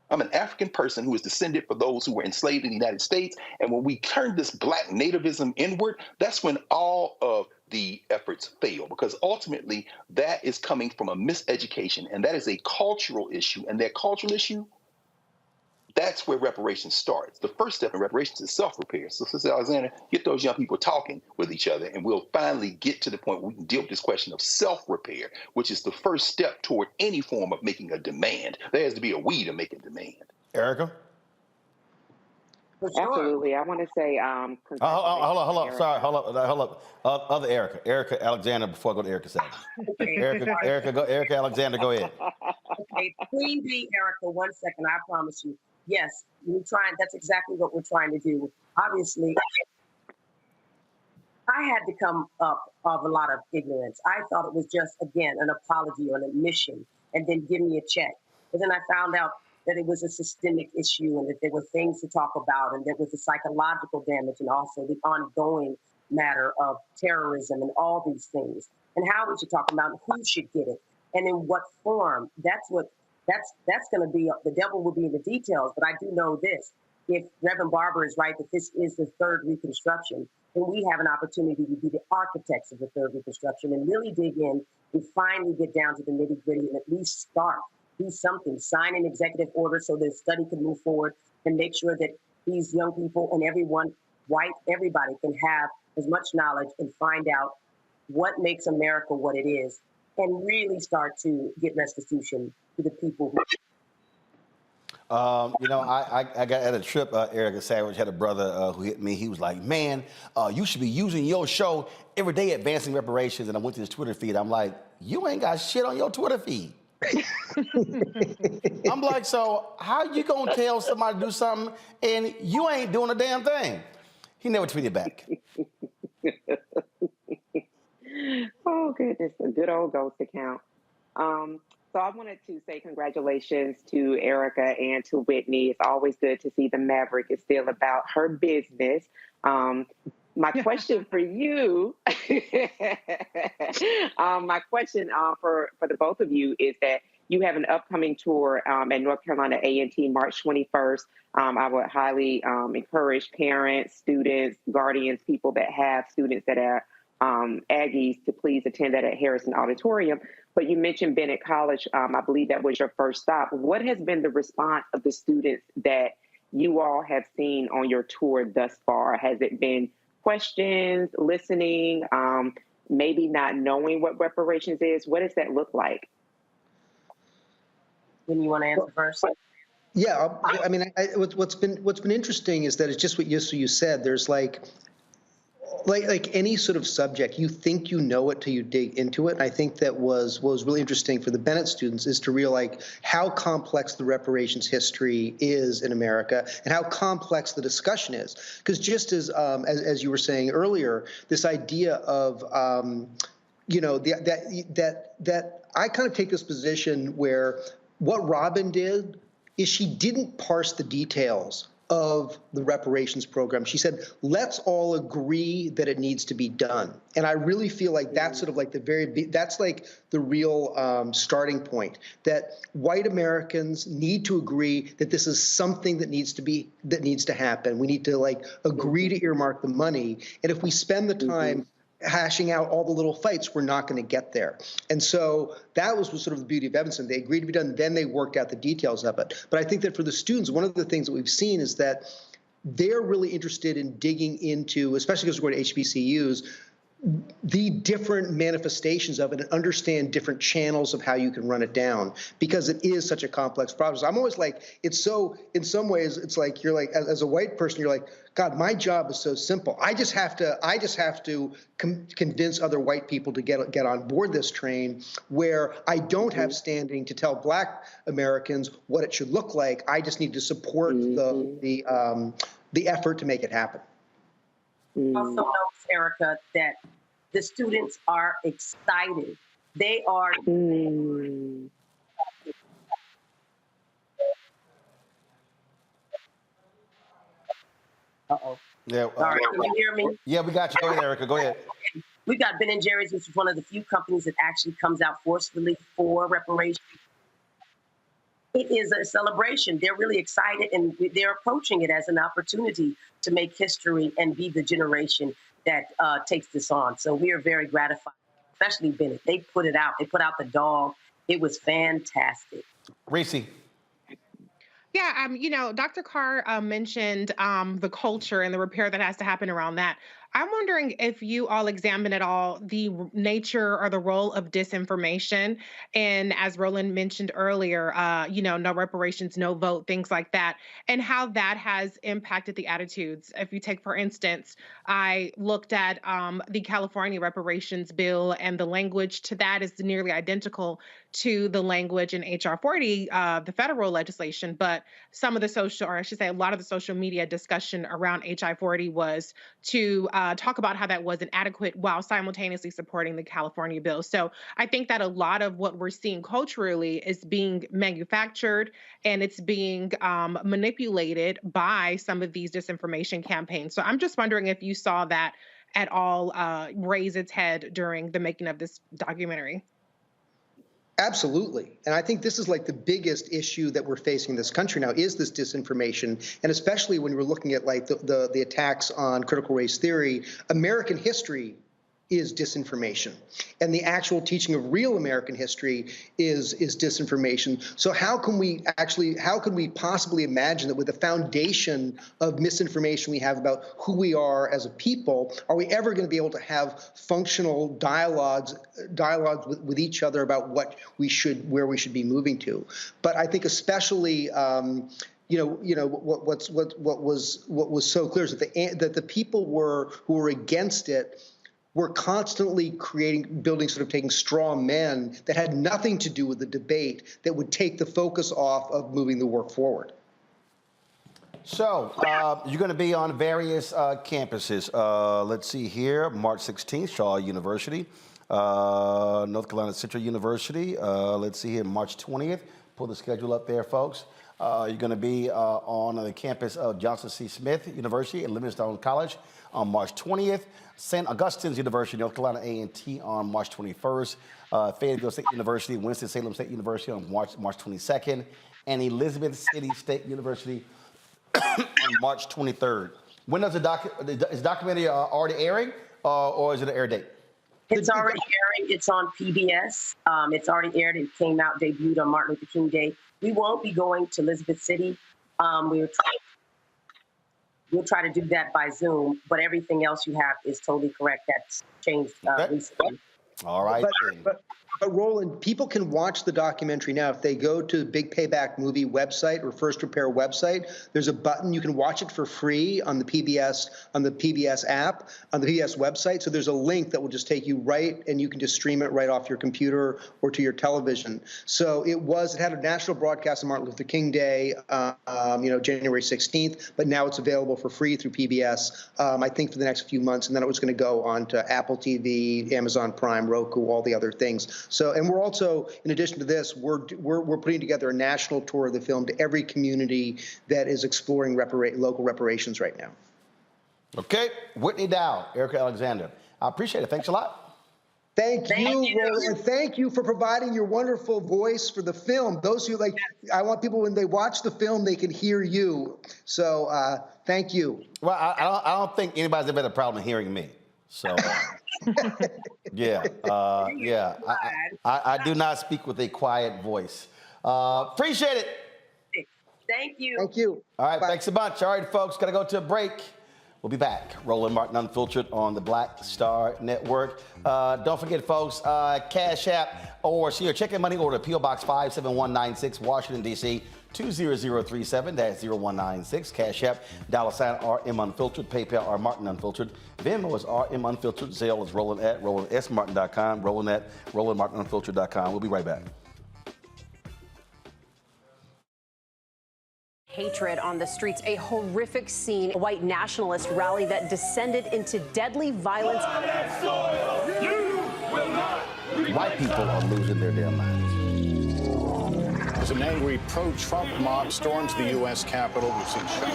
I'm an African person who is descended for those who were enslaved in the United States. And when we turn this black nativism inward, that's when all of the efforts fail, because ultimately that is coming from a miseducation, and that is a cultural issue. And that cultural issue, that's where reparations starts. The first step in reparations is self-repair. So, Sister Alexander, get those young people talking with each other, and we'll finally get to the point where we can deal with this question of self-repair, which is the first step toward any form of making a demand. There has to be a we to make a demand. Erica? Absolutely. I want to say, hold on. Sorry, hold up. Other Erica. Erica Alexander, before I go to Erica Savage. Erica Alexander, go ahead. Okay, Queen Bee, Erica, 1 second, I promise you. Yes, that's exactly what we're trying to do. Obviously, I had to come up of a lot of ignorance. I thought it was just, again, an apology or an admission, and then give me a check. But then I found out that it was a systemic issue, and that there were things to talk about, and there was the psychological damage, and also the ongoing matter of terrorism and all these things, and how we should talk about it, who should get it, and in what form. That's going to be, the devil will be in the details. But I do know this: if Reverend Barber is right that this is the third Reconstruction, then we have an opportunity to be the architects of the third Reconstruction and really dig in and finally get down to the nitty gritty and at least start. Do something, sign an executive order so the study can move forward, and make sure that these young people and everyone, white, everybody can have as much knowledge and find out what makes America what it is, and really start to get restitution to the people who. I got at a trip, Erica Savage had a brother who hit me. He was like, man, you should be using your show every day advancing reparations. And I went to his Twitter feed. I'm like, you ain't got shit on your Twitter feed. I'm like, so how you gonna tell somebody to do something and you ain't doing a damn thing? He never tweeted back. Oh, goodness, a good old ghost account. So I wanted to say congratulations to Erica and to Whitney. It's always good to see the Maverick is still about her business. My question for you, my question for the both of you is that you have an upcoming tour at North Carolina A&T March 21st. I would highly encourage parents, students, guardians, people that have students that are Aggies to please attend that at Harrison Auditorium. But you mentioned Bennett College. I believe that was your first stop. What has been the response of the students that you all have seen on your tour thus far? Has it been questions, listening, maybe not knowing what reparations is? What does that look like? When you want to answer first? Yeah, I mean, what's been interesting is that it's just what you said. There's like any sort of subject, you think you know it till you dig into it. And I think that was really interesting for the Bennett students is to realize how complex the reparations history is in America and how complex the discussion is. Because just as you were saying earlier, this idea of that I kind of take this position where what Robin did is she didn't parse the details of the reparations program. She said, let's all agree that it needs to be done. And I really feel like that's sort of like that's like the real starting point, that white Americans need to agree that this is something that needs to happen. We need to like agree to earmark the money. And if we spend the time hashing out all the little fights, we're not going to get there. And so that was sort of the beauty of Evanston. They agreed to be done, then they worked out the details of it. But I think that for the students, one of the things that we've seen is that they're really interested in digging into, especially because we're going to HBCUs, the different manifestations of it and understand different channels of how you can run it down, because it is such a complex process. I'm always like, it's so, in some ways, it's like, you're like, as a white person, you're like, God, my job is so simple. I just have to convince other white people to get on board this train, where I don't have standing to tell Black Americans what it should look like. I just need to support the effort to make it happen. Also notes, Erica, that the students are excited. They are. Uh-oh. Yeah. Sorry, can you hear me? Yeah, we got you. Go ahead, Erica. Go ahead. We've got Ben & Jerry's, which is one of the few companies that actually comes out forcefully for reparations. It is a celebration. They're really excited, and they're approaching it as an opportunity to make history and be the generation that takes this on. So we are very gratified, especially Bennett. They put it out. They put out the dog. It was fantastic. Reese. Yeah, you know, Dr. Carr mentioned the culture and the repair that has to happen around that. I'm wondering if you all examine at all the nature or the role of disinformation. And as Roland mentioned earlier, you know, no reparations, no vote, things like that, and how that has impacted the attitudes. If you take, for instance, I looked at the California reparations bill, and the language to that is nearly identical to the language in HR 40, the federal legislation. But some of the social, or I should say, a lot of the social media discussion around HI 40 was to talk about how that wasn't adequate while simultaneously supporting the California bill. So I think that a lot of what we're seeing culturally is being manufactured, and it's being manipulated by some of these disinformation campaigns. So I'm just wondering if you saw that at all raise its head during the making of this documentary. Absolutely. And I think this is like the biggest issue that we're facing in this country now, is this disinformation. And especially when we're looking at like the attacks on critical race theory, American history is disinformation. And the actual teaching of real American history is disinformation. So how can we possibly imagine that with the foundation of misinformation we have about who we are as a people, are we ever going to be able to have functional dialogues with each other about where we should be moving to? But I think especially what was so clear is that the people who were against it were constantly taking straw men that had nothing to do with the debate, that would take the focus off of moving the work forward. So you're going to be on various campuses. Let's see here, March 16th, Shaw University, North Carolina Central University. Let's see here, March 20th. Pull the schedule up there, folks. You're going to be on the campus of Johnson C. Smith University and Livingstone College on March 20th. St. Augustine's University, North Carolina A&T on March 21st. Fayetteville State University, Winston-Salem State University on March 22nd. And Elizabeth City State University on March 23rd. When does is the documentary already airing, or is it an air date? It's already airing. It's on PBS. It's already aired. It came out, debuted on Martin Luther King Day. We won't be going to Elizabeth City. We'll try to do that by Zoom, but everything else you have is totally correct. That's changed recently. All right. But Roland, people can watch the documentary now. If they go to the Big Payback Movie website or First Repair website, there's a button. You can watch it for free on the PBS app, on the PBS website. So there's a link that will just take you right, and you can just stream it right off your computer or to your television. So it had a national broadcast on Martin Luther King Day, January 16th, but now it's available for free through PBS, I think for the next few months, and then it was going to go on to Apple TV, Amazon Prime, Prime, Roku, all the other things. So, and we're also, in addition to this, we're putting together a national tour of the film to every community that is exploring local reparations right now. Okay, Whitney Dow, Erica Alexander. I appreciate it. Thanks a lot. Thank you, Roland, and thank you for providing your wonderful voice for the film. Those who I want people, when they watch the film, they can hear you. So thank you. Well, I don't think anybody's ever had a problem hearing me. So, yeah. I do not speak with a quiet voice. Appreciate it. Thank you. Thank you. All right, Bye. thanks a bunch. All right, folks, got to go to a break. We'll be back. Roland Martin Unfiltered on the Black Star Network. Don't forget, folks, Cash App or check your money order, P.O. Box 57196, Washington, D.C., 20037. That's 0196. Cash App, $RM Unfiltered. PayPal, R Martin Unfiltered. Venmo is RM Unfiltered. Zelle is Roland at RolandSMartin.com. Roland at RolandMartinUnfiltered.com. We'll be right back. Hatred on the streets, a horrific scene, a white nationalist rally that descended into deadly violence. White people are losing their damn minds. As an angry pro-Trump mob storms the U.S. Capitol, we've seen shooting.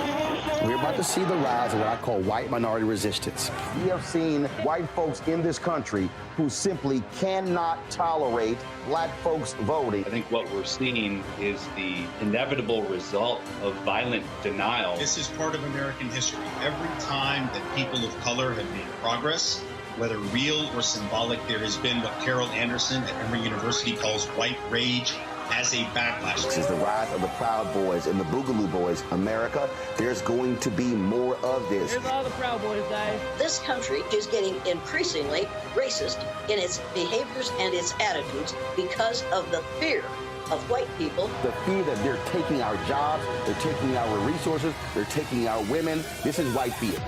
We're about to see the rise of what I call white minority resistance. We have seen white folks in this country who simply cannot tolerate black folks voting. I think what we're seeing is the inevitable result of violent denial. This is part of American history. Every time that people of color have made progress, whether real or symbolic, there has been what Carol Anderson at Emory University calls white rage as a backlash. This is the rise of the Proud Boys and the Boogaloo Boys. America, there's going to be more of this. Here's all the Proud Boys, guys. This country is getting increasingly racist in its behaviors and its attitudes because of the fear of white people. The fear that they're taking our jobs, they're taking our resources, they're taking our women. This is white fear.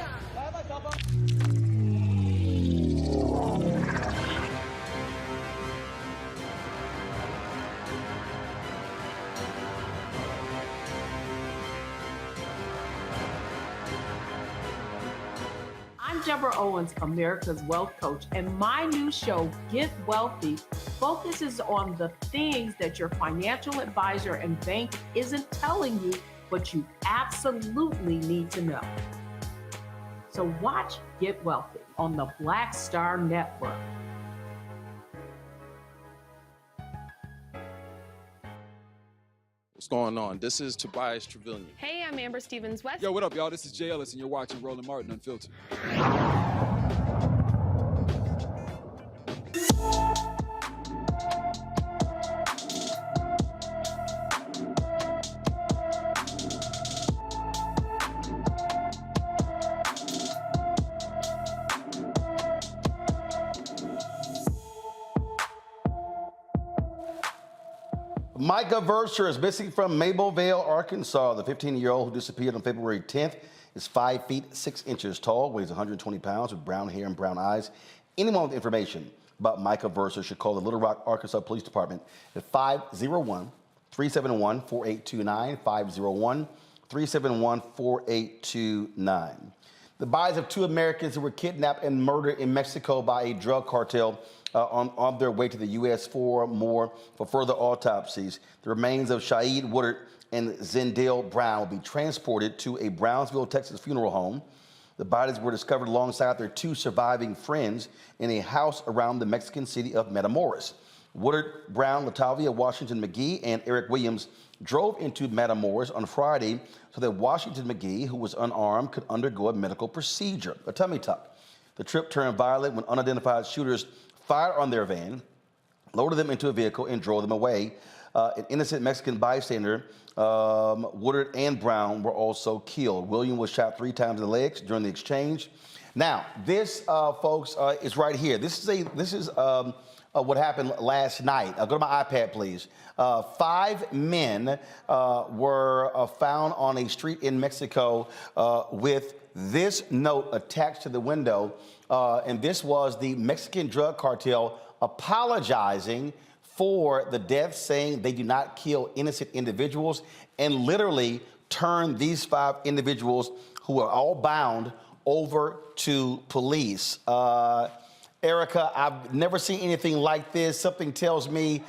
I'm Deborah Owens, America's Wealth Coach, and my new show, Get Wealthy, focuses on the things that your financial advisor and bank isn't telling you, but you absolutely need to know. So watch Get Wealthy on the Black Star Network. What's going on? This is Tobias Trevelyan. Hey, I'm Amber Stevens-West. Yo, what up, y'all? This is Jay Ellis, and you're watching Roland Martin Unfiltered. Micah Verser is missing from Mablevale, Arkansas. The 15-year-old who disappeared on February 10th is 5 feet 6 inches tall, weighs 120 pounds, with brown hair and brown eyes. Anyone with information about Micah Verser should call the Little Rock, Arkansas Police Department at 501-371-4829, 501-371-4829. The bodies of 2 Americans who were kidnapped and murdered in Mexico by a drug cartel on their way to the U.S. for further autopsies. The remains of Shaid Woodard and Zendale Brown will be transported to a Brownsville, Texas funeral home. The bodies were discovered alongside their 2 surviving friends in a house around the Mexican city of Matamoros. Woodard, Brown, Latavia Washington McGee, and Eric Williams drove into Matamoros on Friday so that Washington McGee, who was unarmed, could undergo a medical procedure, a tummy tuck. The trip turned violent when unidentified shooters fired on their van, loaded them into a vehicle, and drove them away. An innocent Mexican bystander, Woodard and Brown, were also killed. William was shot 3 times in the legs during the exchange. Now, this, folks, is right here. This is what happened last night. Go to my iPad, please. 5 men were found on a street in Mexico with this note attached to the window. And this was the Mexican drug cartel apologizing for the deaths, saying they do not kill innocent individuals, and literally turn these 5 individuals who are all bound over to police. Erica, I've never seen anything like this. Something tells me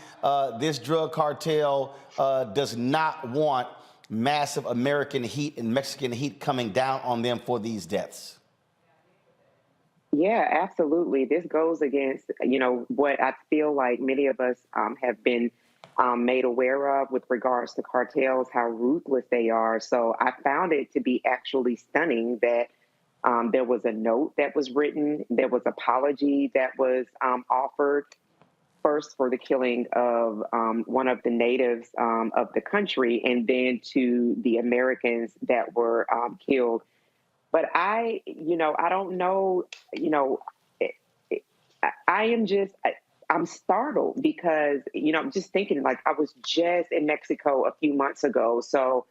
this drug cartel does not want massive American heat and Mexican heat coming down on them for these deaths. Yeah, absolutely. This goes against, what I feel like many of us have been made aware of with regards to cartels, how ruthless they are. So I found it to be actually stunning that there was a note that was written, there was apology that was offered, first for the killing of one of the natives of the country, and then to the Americans that were killed. But I don't know, I'm startled because, I'm just thinking, like, I was just in Mexico a few months ago. So,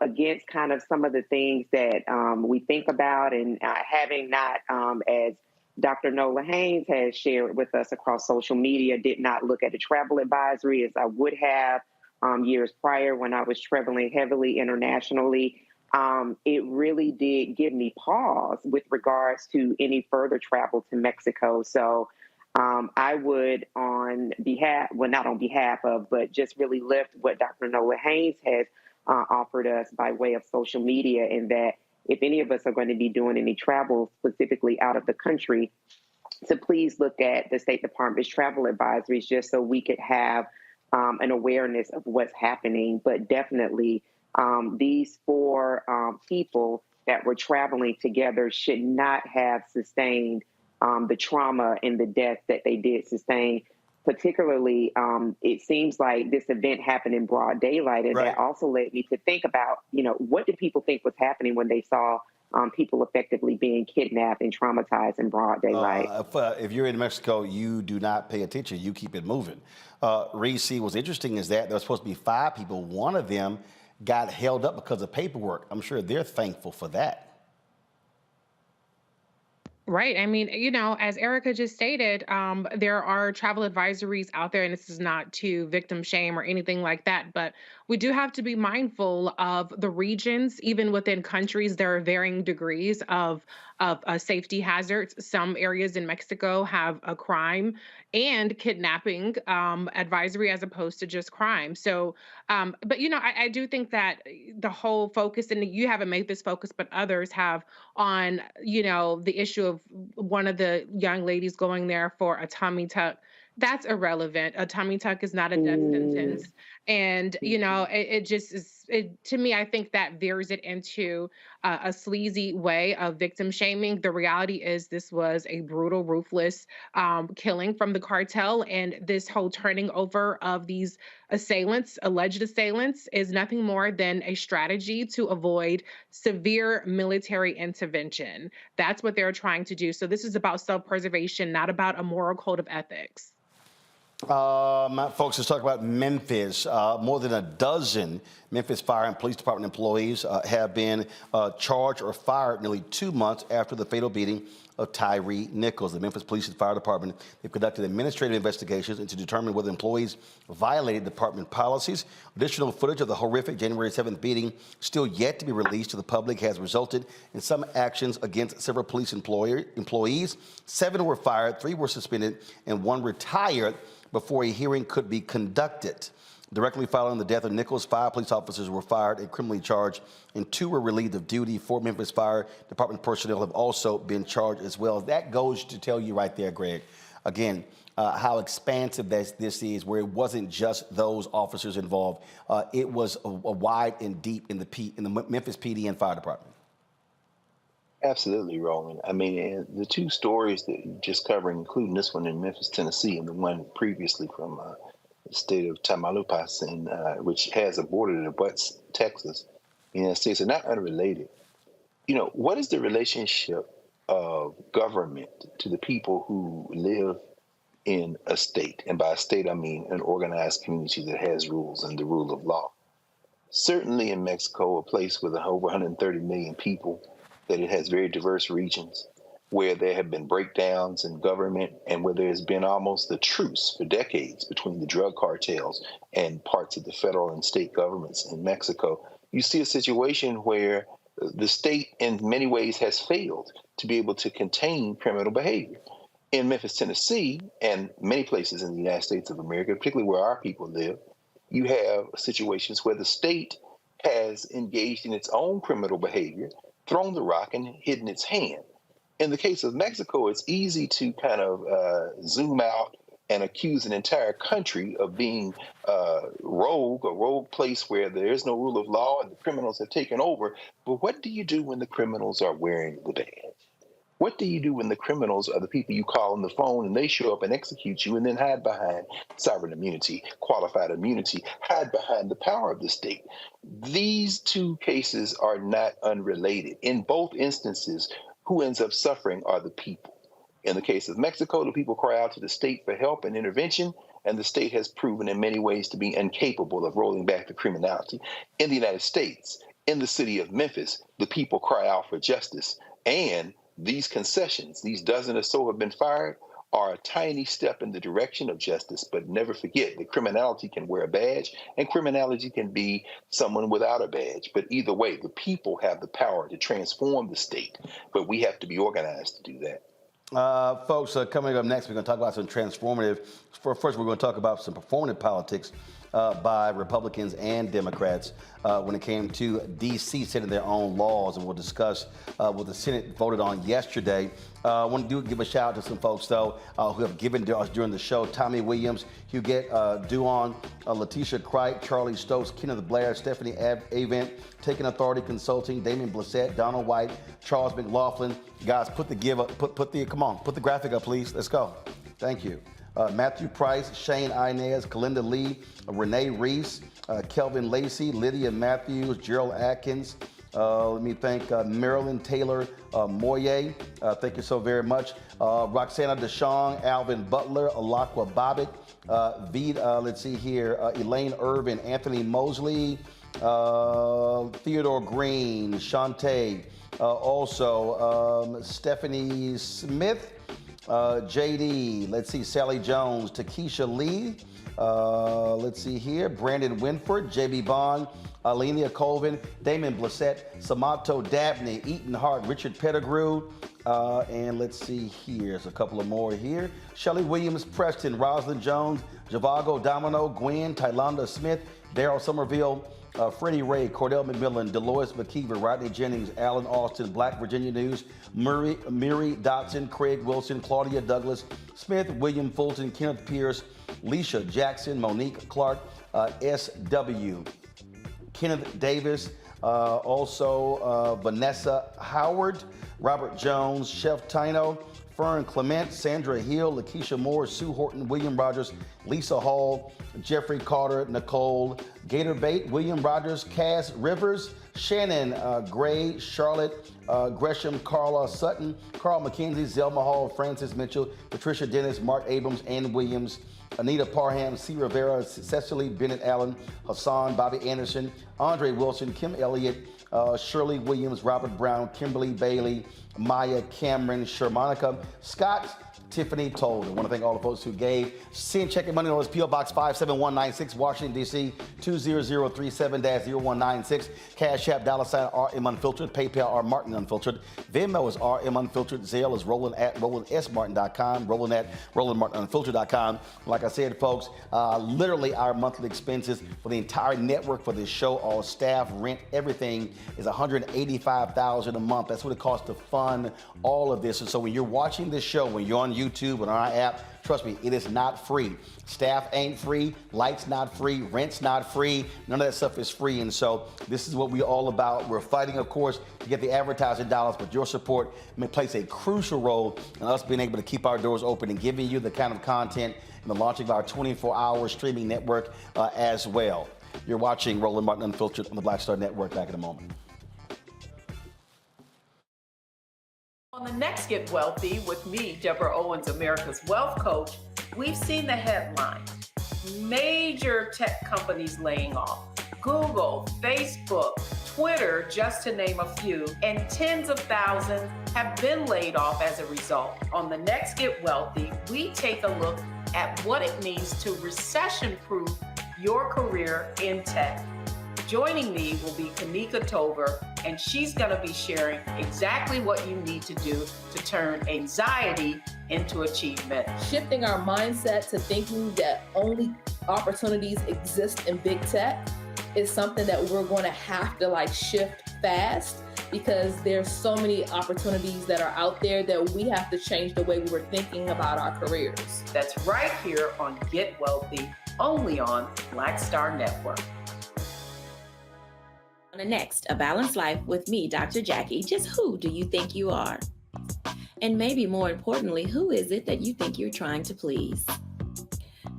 against kind of some of the things that we think about, and having not, as Dr. Nola Haynes has shared with us across social media, did not look at a travel advisory as I would have years prior when I was traveling heavily internationally. It really did give me pause with regards to any further travel to Mexico. So I would, not on behalf of, but just really lift what Dr. Nola Haynes has offered us by way of social media, in that if any of us are going to be doing any travel specifically out of the country, to please look at the State Department's travel advisories, just so we could have an awareness of what's happening. But definitely, these four people that were traveling together should not have sustained the trauma and the death that they did sustain. Particularly, it seems like this event happened in broad daylight, and that also led me to think about, what did people think was happening when they saw people effectively being kidnapped and traumatized in broad daylight? If you're in Mexico, you do not pay attention. You keep it moving. Reese, what's interesting is that there was supposed to be 5 people. One of them got held up because of paperwork. I'm sure they're thankful for that. Right. I mean, as Erica just stated, there are travel advisories out there, and this is not to victim shame or anything like that, but we do have to be mindful of the regions. Even within countries, there are varying degrees of safety hazards. Some areas in Mexico have a crime and kidnapping advisory as opposed to just crime. So, but I do think that the whole focus, and you haven't made this focus, but others have, on the issue of one of the young ladies going there for a tummy tuck. That's irrelevant. A tummy tuck is not a death sentence. And, it just is, to me, I think that veers it into a sleazy way of victim shaming. The reality is this was a brutal, ruthless killing from the cartel. And this whole turning over of these alleged assailants, is nothing more than a strategy to avoid severe military intervention. That's what they're trying to do. So this is about self-preservation, not about a moral code of ethics. Folks, let's talk about Memphis. More than a dozen Memphis Fire and Police Department employees have been charged or fired nearly 2 months after the fatal beating of Tyree Nichols. The Memphis Police and Fire Department have conducted administrative investigations to determine whether employees violated department policies. Additional footage of the horrific January 7th beating, still yet to be released to the public, has resulted in some actions against several police employees. 7 were fired, 3 were suspended, and 1 retired before a hearing could be conducted. Directly following the death of Nichols, 5 police officers were fired and criminally charged, and 2 were relieved of duty. 4 Memphis Fire Department personnel have also been charged as well. That goes to tell you right there, Greg, again, how expansive this is, where it wasn't just those officers involved. It was a wide and deep in the Memphis PD and Fire Department. Absolutely, Roland. I mean, the 2 stories that you just covered, including this one in Memphis, Tennessee, and the one previously from the state of Tamaulipas, which has a border that abuts Texas, the United States, are not unrelated. What is the relationship of government to the people who live in a state? And by a state, I mean an organized community that has rules and the rule of law. Certainly in Mexico, a place with over 130 million people, that it has very diverse regions where there have been breakdowns in government and where there's been almost a truce for decades between the drug cartels and parts of the federal and state governments in Mexico. You see a situation where the state in many ways has failed to be able to contain criminal behavior. In Memphis, Tennessee, and many places in the United States of America, particularly where our people live, you have situations where the state has engaged in its own criminal behavior, thrown the rock, and hidden its hand. In the case of Mexico, it's easy to kind of zoom out and accuse an entire country of being a rogue place where there is no rule of law and the criminals have taken over. But what do you do when the criminals are wearing the badge? What do you do when the criminals are the people you call on the phone and they show up and execute you and then hide behind sovereign immunity, qualified immunity, hide behind the power of the state? These two cases are not unrelated. In both instances, who ends up suffering are the people. In the case of Mexico, the people cry out to the state for help and intervention, and the state has proven in many ways to be incapable of rolling back the criminality. In the United States, in the city of Memphis, the people cry out for justice, and these concessions, these dozen or so have been fired, are a tiny step in the direction of justice. But never forget that criminality can wear a badge and criminality can be someone without a badge. But either way, the people have the power to transform the state, but we have to be organized to do that. Folks, coming up next, we're going to talk about some transformative. First, we're going to talk about some performative politics by Republicans and Democrats when it came to D.C. setting their own laws, and we'll discuss what the Senate voted on yesterday. I want to give a shout out to some folks, though, who have given to us during the show. Tommy Williams, Huguette Duon, Letitia Cripe, Charlie Stokes, Kenneth Blair, Stephanie Avent, Taking Authority Consulting, Damien Blissett, Donald White, Charles McLaughlin. Guys, put the graphic up, please. Let's go. Thank you. Matthew Price, Shane Inez, Kalinda Lee, Renee Reese, Kelvin Lacey, Lydia Matthews, Gerald Atkins. Let me thank Marilyn Taylor Moye. Thank you so very much. Roxana Deshawn, Alvin Butler, Alakwa Bobbitt, let's see here, Elaine Irvin, Anthony Mosley, Theodore Green, Shantae, also Stephanie Smith, JD, let's see, Sally Jones, Takesha Lee, let's see here, Brandon Winford, JB Bond, Alenia Colvin, Damon Blissett, Samato Dabney, Eaton Hart, Richard Pettigrew, and let's see here, there's a couple of more here. Shelley Williams, Preston, Rosalind Jones, Javago Domino, Gwen, Tylonda Smith, Daryl Somerville, Freddie Ray, Cordell McMillan, Dolores McKeever, Rodney Jennings, Alan Austin, Black Virginia News, Miri Dotson, Craig Wilson, Claudia Douglas, Smith, William Fulton, Kenneth Pierce, Leisha Jackson, Monique Clark, SW, Kenneth Davis, also Vanessa Howard, Robert Jones, Chef Tino, Fern Clement, Sandra Hill, Lakeisha Moore, Sue Horton, William Rogers, Lisa Hall, Jeffrey Carter, Nicole, Gator Bait, William Rogers, Cass Rivers, Shannon Gray, Charlotte Gresham, Carla Sutton, Carl McKenzie, Zelma Hall, Francis Mitchell, Patricia Dennis, Mark Abrams, Ann Williams, Anita Parham, C. Rivera, Cecily Bennett Allen, Hassan, Bobby Anderson, Andre Wilson, Kim Elliott, Shirley Williams, Robert Brown, Kimberly Bailey, Maya Cameron, Shermonica, Scott, Tiffany Told. I want to thank all the folks who gave. Send check and money orders, P.O. Box 57196, Washington, D.C. 20037-0196. Cash App, $RM Unfiltered. PayPal, R Martin Unfiltered. Venmo is RM Unfiltered. Zelle is roland@rolandsmartin.com. roland@rolandmartinunfiltered.com. Like I said, folks, literally our monthly expenses for the entire network for this show, all staff, rent, everything is $185,000 a month. That's what it costs to fund all of this. And so when you're watching this show, when you're on YouTube and on our app, trust me, it is not free. Staff ain't free, lights not free, rent's not free, none of that stuff is free. And so this is what we're all about. We're fighting, of course, to get the advertising dollars, but your support plays a crucial role in us being able to keep our doors open and giving you the kind of content and the launching of our 24-hour streaming network as well. You're watching Roland Martin Unfiltered on the Black Star Network. Back in a moment. On the next Get Wealthy with me, Deborah Owens, America's Wealth Coach, we've seen the headline. Major tech companies laying off. Google, Facebook, Twitter, just to name a few, and tens of thousands have been laid off as a result. On the next Get Wealthy, we take a look at what it means to recession-proof your career in tech. Joining me will be Kanika Tover, and she's going to be sharing exactly what you need to do to turn anxiety into achievement. Shifting our mindset to thinking that only opportunities exist in big tech is something that we're going to have to shift fast, because there's so many opportunities that are out there that we have to change the way we were thinking about our careers. That's right here on Get Wealthy, only on Black Star Network. On the next, A Balanced Life with me, Dr. Jackie, just who do you think you are? And maybe more importantly, who is it that you think you're trying to please?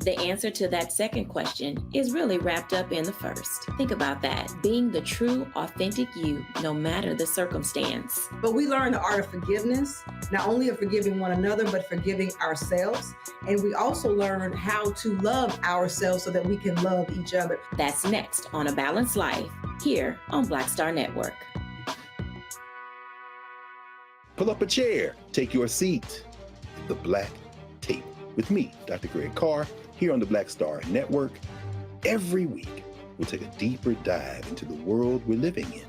The answer to that second question is really wrapped up in the first. Think about that. Being the true, authentic you, no matter the circumstance. But we learn the art of forgiveness, not only of forgiving one another, but forgiving ourselves. And we also learn how to love ourselves so that we can love each other. That's next on A Balanced Life, here on Black Star Network. Pull up a chair, take your seat. The Black Tape with me, Dr. Greg Carr, here on the Black Star Network. Every week, we'll take a deeper dive into the world we're living in.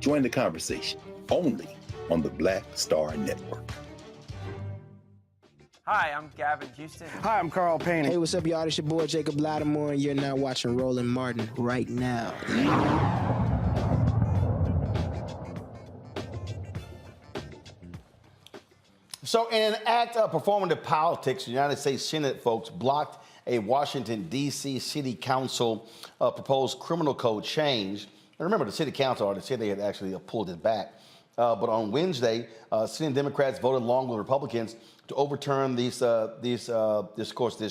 Join the conversation only on the Black Star Network. Hi, I'm Gavin Houston. Hi, I'm Carl Payne. Hey, what's up, y'all? It's your boy, Jacob Lattimore, and you're now watching Roland Martin right now. So in an act of performative politics, the United States Senate folks blocked a Washington, D.C. City Council proposed criminal code change. And remember, the City Council already said they had actually pulled it back. But on Wednesday, Senate Democrats voted along with Republicans to overturn this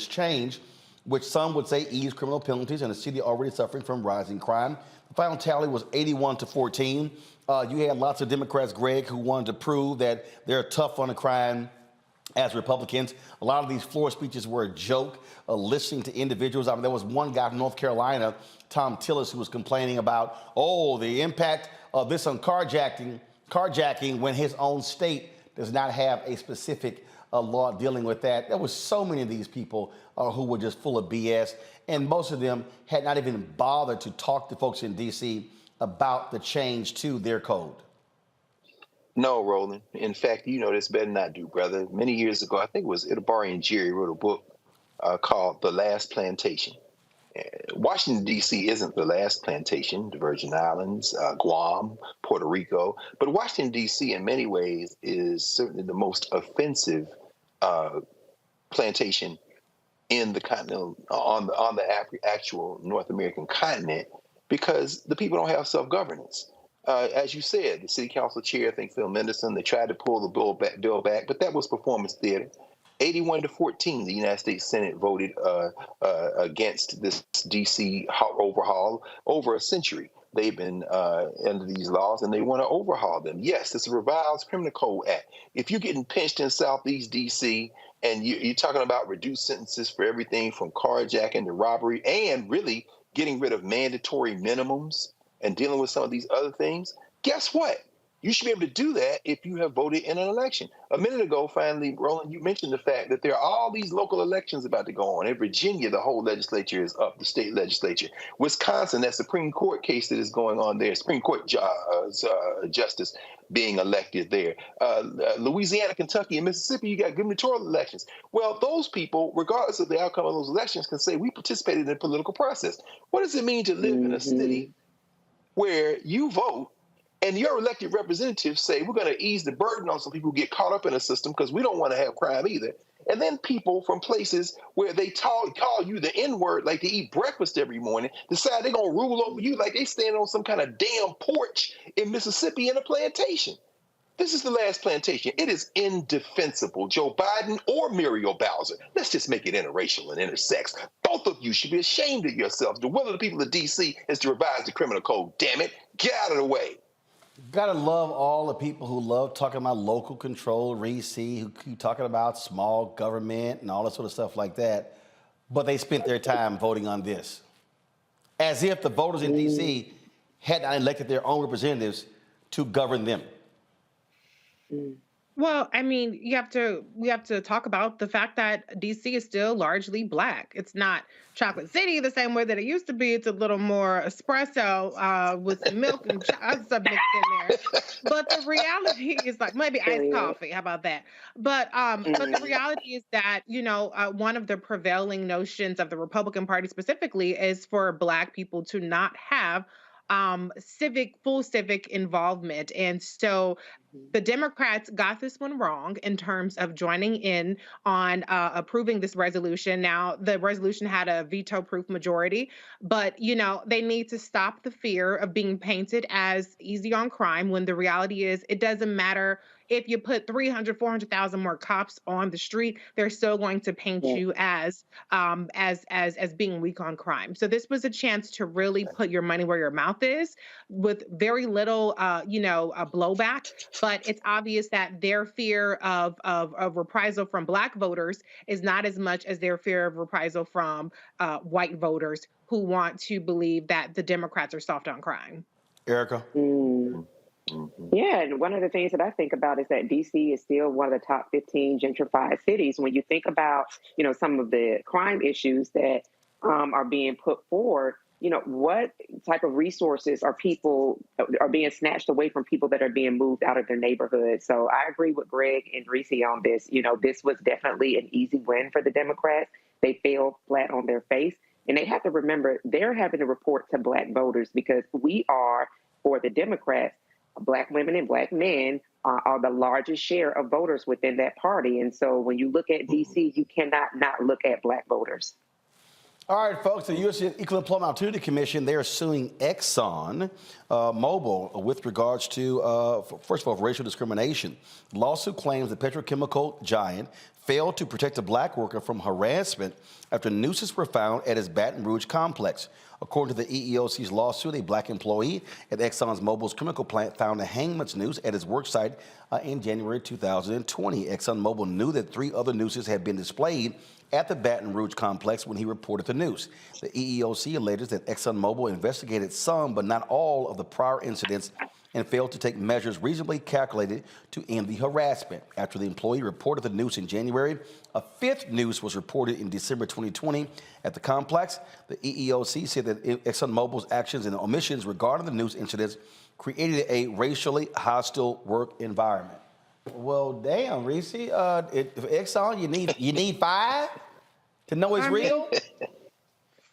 change, which some would say ease criminal penalties in a city already suffering from rising crime. The final tally was 81-14. You had lots of Democrats, Greg, who wanted to prove that they're tough on the crime as Republicans. A lot of these floor speeches were a joke, listening to individuals. I mean, there was one guy from North Carolina, Tom Tillis, who was complaining about, the impact of this on carjacking when his own state does not have a specific law dealing with that. There was so many of these people who were just full of BS, and most of them had not even bothered to talk to folks in D.C. about the change to their code. No, Roland. In fact, you know this better than I do, brother. Many years ago, I think it was Itabari and Jerry wrote a book called The Last Plantation. Washington, D.C. isn't the last plantation, the Virgin Islands, Guam, Puerto Rico. But Washington, D.C. in many ways is certainly the most offensive plantation in the continent, on the actual North American continent, because the people don't have self-governance. As you said, the city council chair, I think Phil Mendelssohn, they tried to pull the bill back, but that was performance theater. 81-14, the United States Senate voted against this D.C. overhaul over a century. They've been under these laws, and they want to overhaul them. Yes, it's a revised Criminal Code Act. If you're getting pinched in Southeast D.C., and you're talking about reduced sentences for everything from carjacking to robbery, and really getting rid of mandatory minimums and dealing with some of these other things, guess what? You should be able to do that if you have voted in an election. A minute ago, finally, Roland, you mentioned the fact that there are all these local elections about to go on. In Virginia, the whole legislature is up, the state legislature. Wisconsin, that Supreme Court case that is going on there, Supreme Court justice being elected there. Louisiana, Kentucky, and Mississippi, you got gubernatorial elections. Well, those people, regardless of the outcome of those elections, can say we participated in the political process. What does it mean to live in a city where you vote and your elected representatives say, we're going to ease the burden on some people who get caught up in a system because we don't want to have crime either. And then people from places where they call you the N-word like they eat breakfast every morning decide they're going to rule over you like they stand on some kind of damn porch in Mississippi in a plantation. This is the last plantation. It is indefensible. Joe Biden or Muriel Bowser. Let's just make it interracial and intersex. Both of you should be ashamed of yourselves. The will of the people of D.C. is to revise the criminal code. Damn it. Get out of the way. Gotta love all the people who love talking about local control, Reese, who keep talking about small government and all that sort of stuff like that. But they spent their time voting on this. As if the voters in D.C. had not elected their own representatives to govern them. Well, I mean, we have to talk about the fact that DC is still largely black. It's not Chocolate City the same way that it used to be. It's a little more espresso with some milk and stuff mixed in there. But the reality is like maybe iced coffee. How about that? But the reality is that one of the prevailing notions of the Republican Party specifically is for Black people to not have full civic involvement, and so the Democrats got this one wrong in terms of joining in on approving this resolution. Now, the resolution had a veto-proof majority, but they need to stop the fear of being painted as easy on crime when the reality is it doesn't matter if you put 300, 400,000 more cops on the street, they're still going to paint you as being weak on crime. So this was a chance to really put your money where your mouth is with very little, blowback. But it's obvious that their fear of reprisal from Black voters is not as much as their fear of reprisal from white voters who want to believe that the Democrats are soft on crime. Erica? Yeah, and one of the things that I think about is that DC is still one of the top 15 gentrified cities. When you think about, some of the crime issues that are being put forward, what type of resources are being snatched away from people that are being moved out of their neighborhood? So I agree with Greg and Reese on this. This was definitely an easy win for the Democrats. They fell flat on their face. And they have to remember they're having to report to Black voters because we are, for the Democrats, Black women and Black men are the largest share of voters within that party. And so when you look at DC, you cannot not look at Black voters. All right, folks, the U.S. Equal Employment Opportunity Commission, they're suing Exxon Mobil with regards to, first of all, racial discrimination. The lawsuit claims the petrochemical giant failed to protect a Black worker from harassment after nooses were found at his Baton Rouge complex. According to the EEOC's lawsuit, a Black employee at Exxon's Mobil's chemical plant found a hangman's noose at his worksite in January 2020. ExxonMobil knew that 3 other nooses had been displayed at the Baton Rouge complex when he reported the noose. The EEOC alleges that ExxonMobil investigated some, but not all, of the prior incidents and failed to take measures reasonably calculated to end the harassment. After the employee reported the noose in January, a 5th noose was reported in December 2020 at the complex. The EEOC said that ExxonMobil's actions and omissions regarding the noose incidents created a racially hostile work environment. Well, damn, Reese, Exxon, you need 5 to know it's real?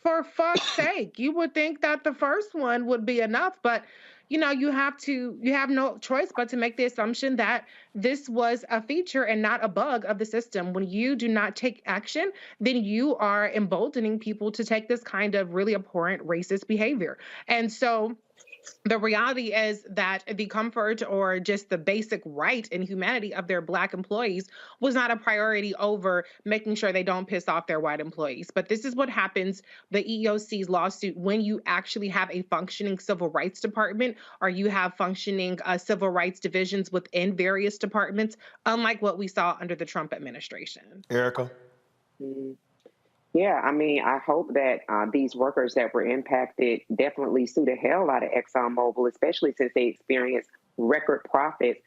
For fuck's sake, you would think that the first one would be enough, but you have no choice but to make the assumption that this was a feature and not a bug of the system. When you do not take action, then you are emboldening people to take this kind of really abhorrent racist behavior. And so the reality is that the comfort or just the basic right and humanity of their Black employees was not a priority over making sure they don't piss off their white employees. But this is what happens, the EEOC's lawsuit, when you actually have a functioning civil rights department or you have functioning civil rights divisions within various departments, unlike what we saw under the Trump administration. Erica? Yeah, I mean, I hope that these workers that were impacted definitely sue the hell out of ExxonMobil, especially since they experienced record profits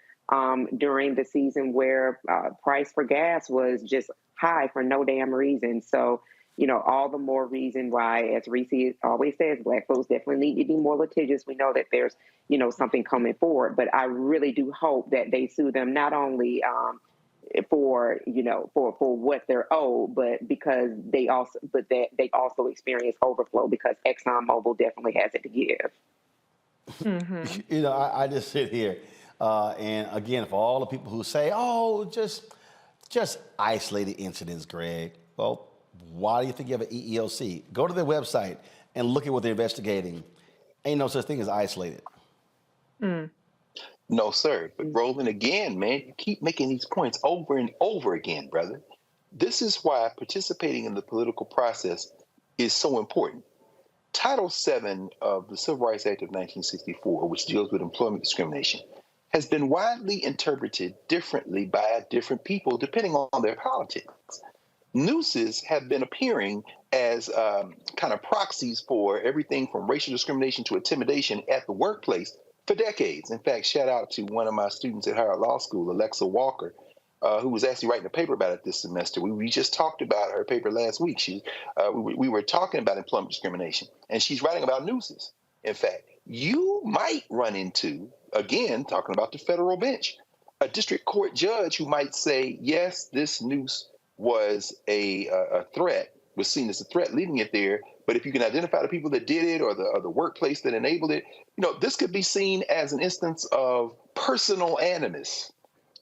during the season where price for gas was just high for no damn reason. So, all the more reason why, as Reese always says, Black folks definitely need to be more litigious. We know that there's, something coming forward, but I really do hope that they sue them not only for what they're owed, but because they also experience overflow because ExxonMobil definitely has it to give. Mm-hmm. I just sit here and again, for all the people who say, "Oh, just isolated incidents," Greg. Well, why do you think you have an EEOC? Go to their website and look at what they're investigating. Ain't no such thing as isolated. Mm. No, sir. But Roland, again, man, you keep making these points over and over again, brother. This is why participating in the political process is so important. Title VII of the Civil Rights Act of 1964, which deals with employment discrimination, has been widely interpreted differently by different people depending on their politics. Nooses have been appearing as kind of proxies for everything from racial discrimination to intimidation at the workplace for decades. In fact, shout out to one of my students at Howard Law School, Alexa Walker, who was actually writing a paper about it this semester. We just talked about her paper last week. We were talking about employment discrimination, and she's writing about nooses. In fact, you might run into, again, talking about the federal bench, a district court judge who might say, yes, this noose was a threat, was seen as a threat leading it there. But if you can identify the people that did it or the workplace that enabled it, this could be seen as an instance of personal animus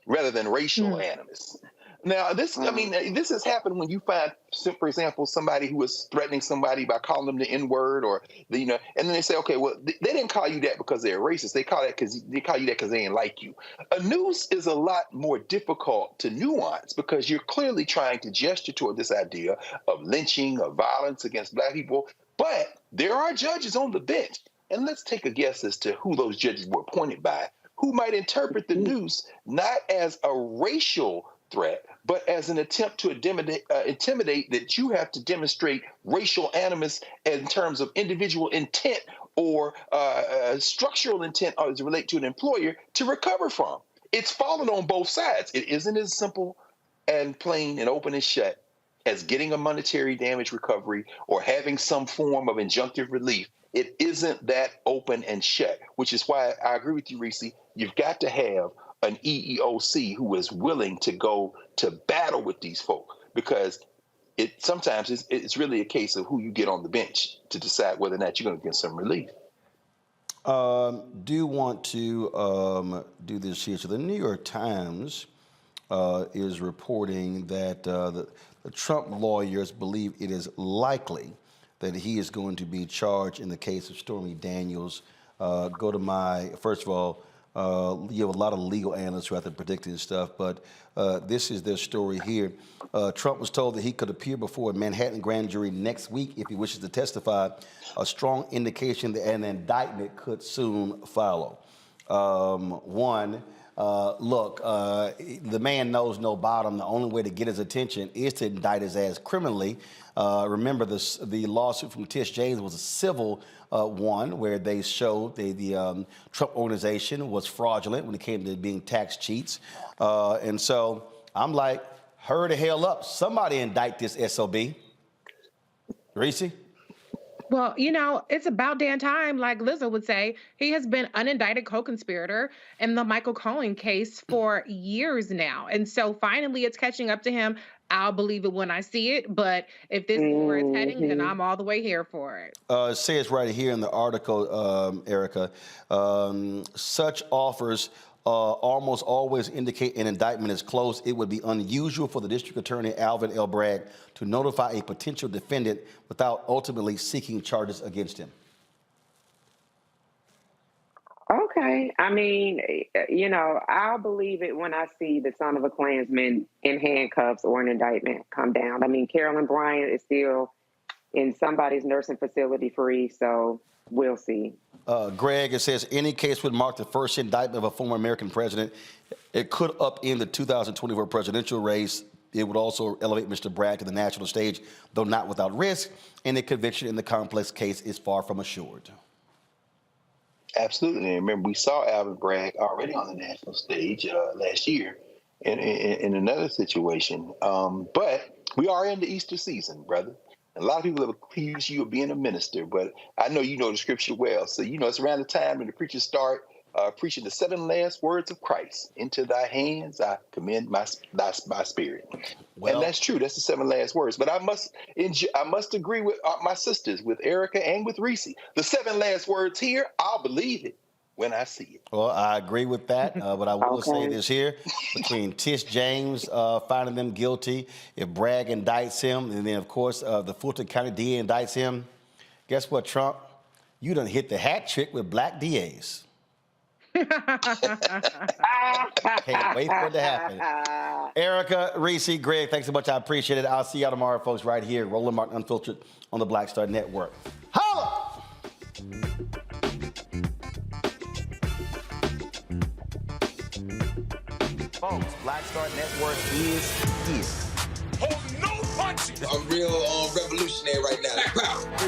rather than racial animus. Now, this has happened when you find, for example, somebody who was threatening somebody by calling them the N-word, or and then they say, okay, well, they didn't call you that because they're racist. They call you that because they ain't like you. A noose is a lot more difficult to nuance because you're clearly trying to gesture toward this idea of lynching, of violence against Black people. But there are judges on the bench, and let's take a guess as to who those judges were appointed by, who might interpret the noose not as a racial threat, but as an attempt to intimidate that you have to demonstrate racial animus in terms of individual intent or structural intent as it relates to an employer to recover from. It's fallen on both sides. It isn't as simple and plain and open and shut as getting a monetary damage recovery or having some form of injunctive relief. It isn't that open and shut, which is why I agree with you, Reese. You've got to have an EEOC who is willing to go to battle with these folk, because sometimes it's really a case of who you get on the bench to decide whether or not you're going to get some relief. Do want to do this here. So the New York Times is reporting that the Trump lawyers believe it is likely that he is going to be charged in the case of Stormy Daniels. First of all, you have a lot of legal analysts who have to predict this stuff, but this is their story here. Trump was told that he could appear before a Manhattan grand jury next week if he wishes to testify, a strong indication that an indictment could soon follow. The man knows no bottom. The only way to get his attention is to indict his ass criminally. Remember, the lawsuit from Tish James was a civil one where they showed the Trump organization was fraudulent when it came to being tax cheats. And so I'm like, hurry the hell up. Somebody indict this SOB. Reese? Well, it's about damn time, like Lizzo would say. He has been unindicted co-conspirator in the Michael Cohen case for years now. And so finally it's catching up to him. I'll believe it when I see it. But if this is where it's heading, then I'm all the way here for it. It says right here in the article, Erica, such offers almost always indicate an indictment is close. It would be unusual for the district attorney, Alvin L. Bragg, to notify a potential defendant without ultimately seeking charges against him. Okay. I mean, I'll believe it when I see the son of a Klansman in handcuffs or an indictment come down. I mean, Carolyn Bryant is still in somebody's nursing facility free, so we'll see. Greg, it says any case would mark the first indictment of a former American president. It could upend the 2024 presidential race. It would also elevate Mr. Bragg to the national stage, though not without risk, and the conviction in the complex case is far from assured. Absolutely. And remember, we saw Alvin Bragg already on the national stage last year in another situation. But we are in the Easter season, brother. A lot of people have accused you of being a minister, but I know you know the scripture well. So, it's around the time when the preachers start preaching the 7 last words of Christ. Into thy hands I commend my spirit. Well, and that's true. That's the 7 last words. But I must agree with my sisters, with Erica and with Reese. The 7 last words here, I'll believe it when I see it. Well, I agree with that, but I will say this here. Between Tish James finding them guilty, if Bragg indicts him, and then, of course, the Fulton County DA indicts him, guess what, Trump? You done hit the hat trick with black DAs. Can't wait for it to happen. Erica, Reese, Greg, thanks so much. I appreciate it. I'll see y'all tomorrow, folks, right here. Roland Martin Unfiltered on the Black Star Network. Holla! Folks, Black Star Network is this. Hold no punches. I'm real revolutionary right now.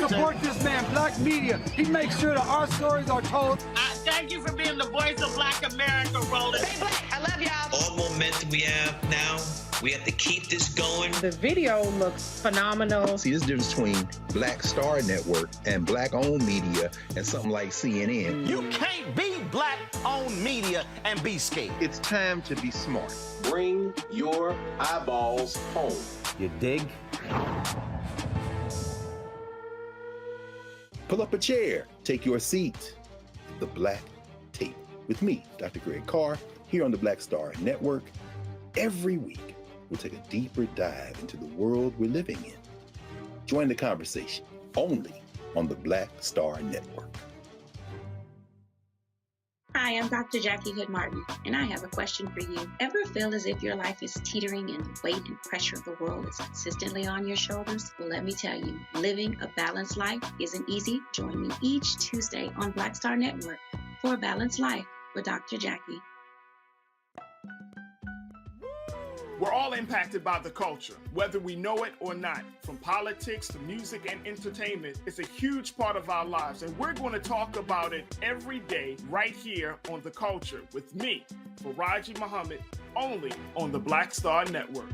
Support this man, Black Media. He makes sure that our stories are told. Thank you for being the voice of Black America, Roland. Stay black. I love y'all. All momentum we have now, we have to keep this going. The video looks phenomenal. See, there's a difference between Black Star Network and Black-owned media and something like CNN. You can't be Black-owned media and be scared. It's time to be smart. Bring your eyeballs home. You dig? Pull up a chair, take your seat. The Black Tape with me, Dr. Greg Carr, here on the Black Star Network. Every week, we'll take a deeper dive into the world we're living in. Join the conversation only on the Black Star Network. Hi, I'm Dr. Jackie Hood Martin, and I have a question for you. Ever feel as if your life is teetering and the weight and pressure of the world is consistently on your shoulders? Well, let me tell you, living a balanced life isn't easy. Join me each Tuesday on Black Star Network for A Balanced Life with Dr. Jackie. We're all impacted by the culture, whether we know it or not. From politics to music and entertainment, it's a huge part of our lives, and we're going to talk about it every day right here on The Culture with me, Faraji Muhammad, only on the Black Star Network.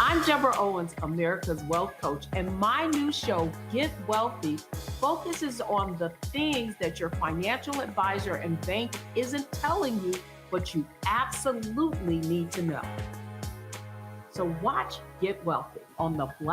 I'm Deborah Owens, America's Wealth Coach, and my new show, Get Wealthy, focuses on the things that your financial advisor and bank isn't telling you, but you absolutely need to know. So watch Get Wealthy on the Black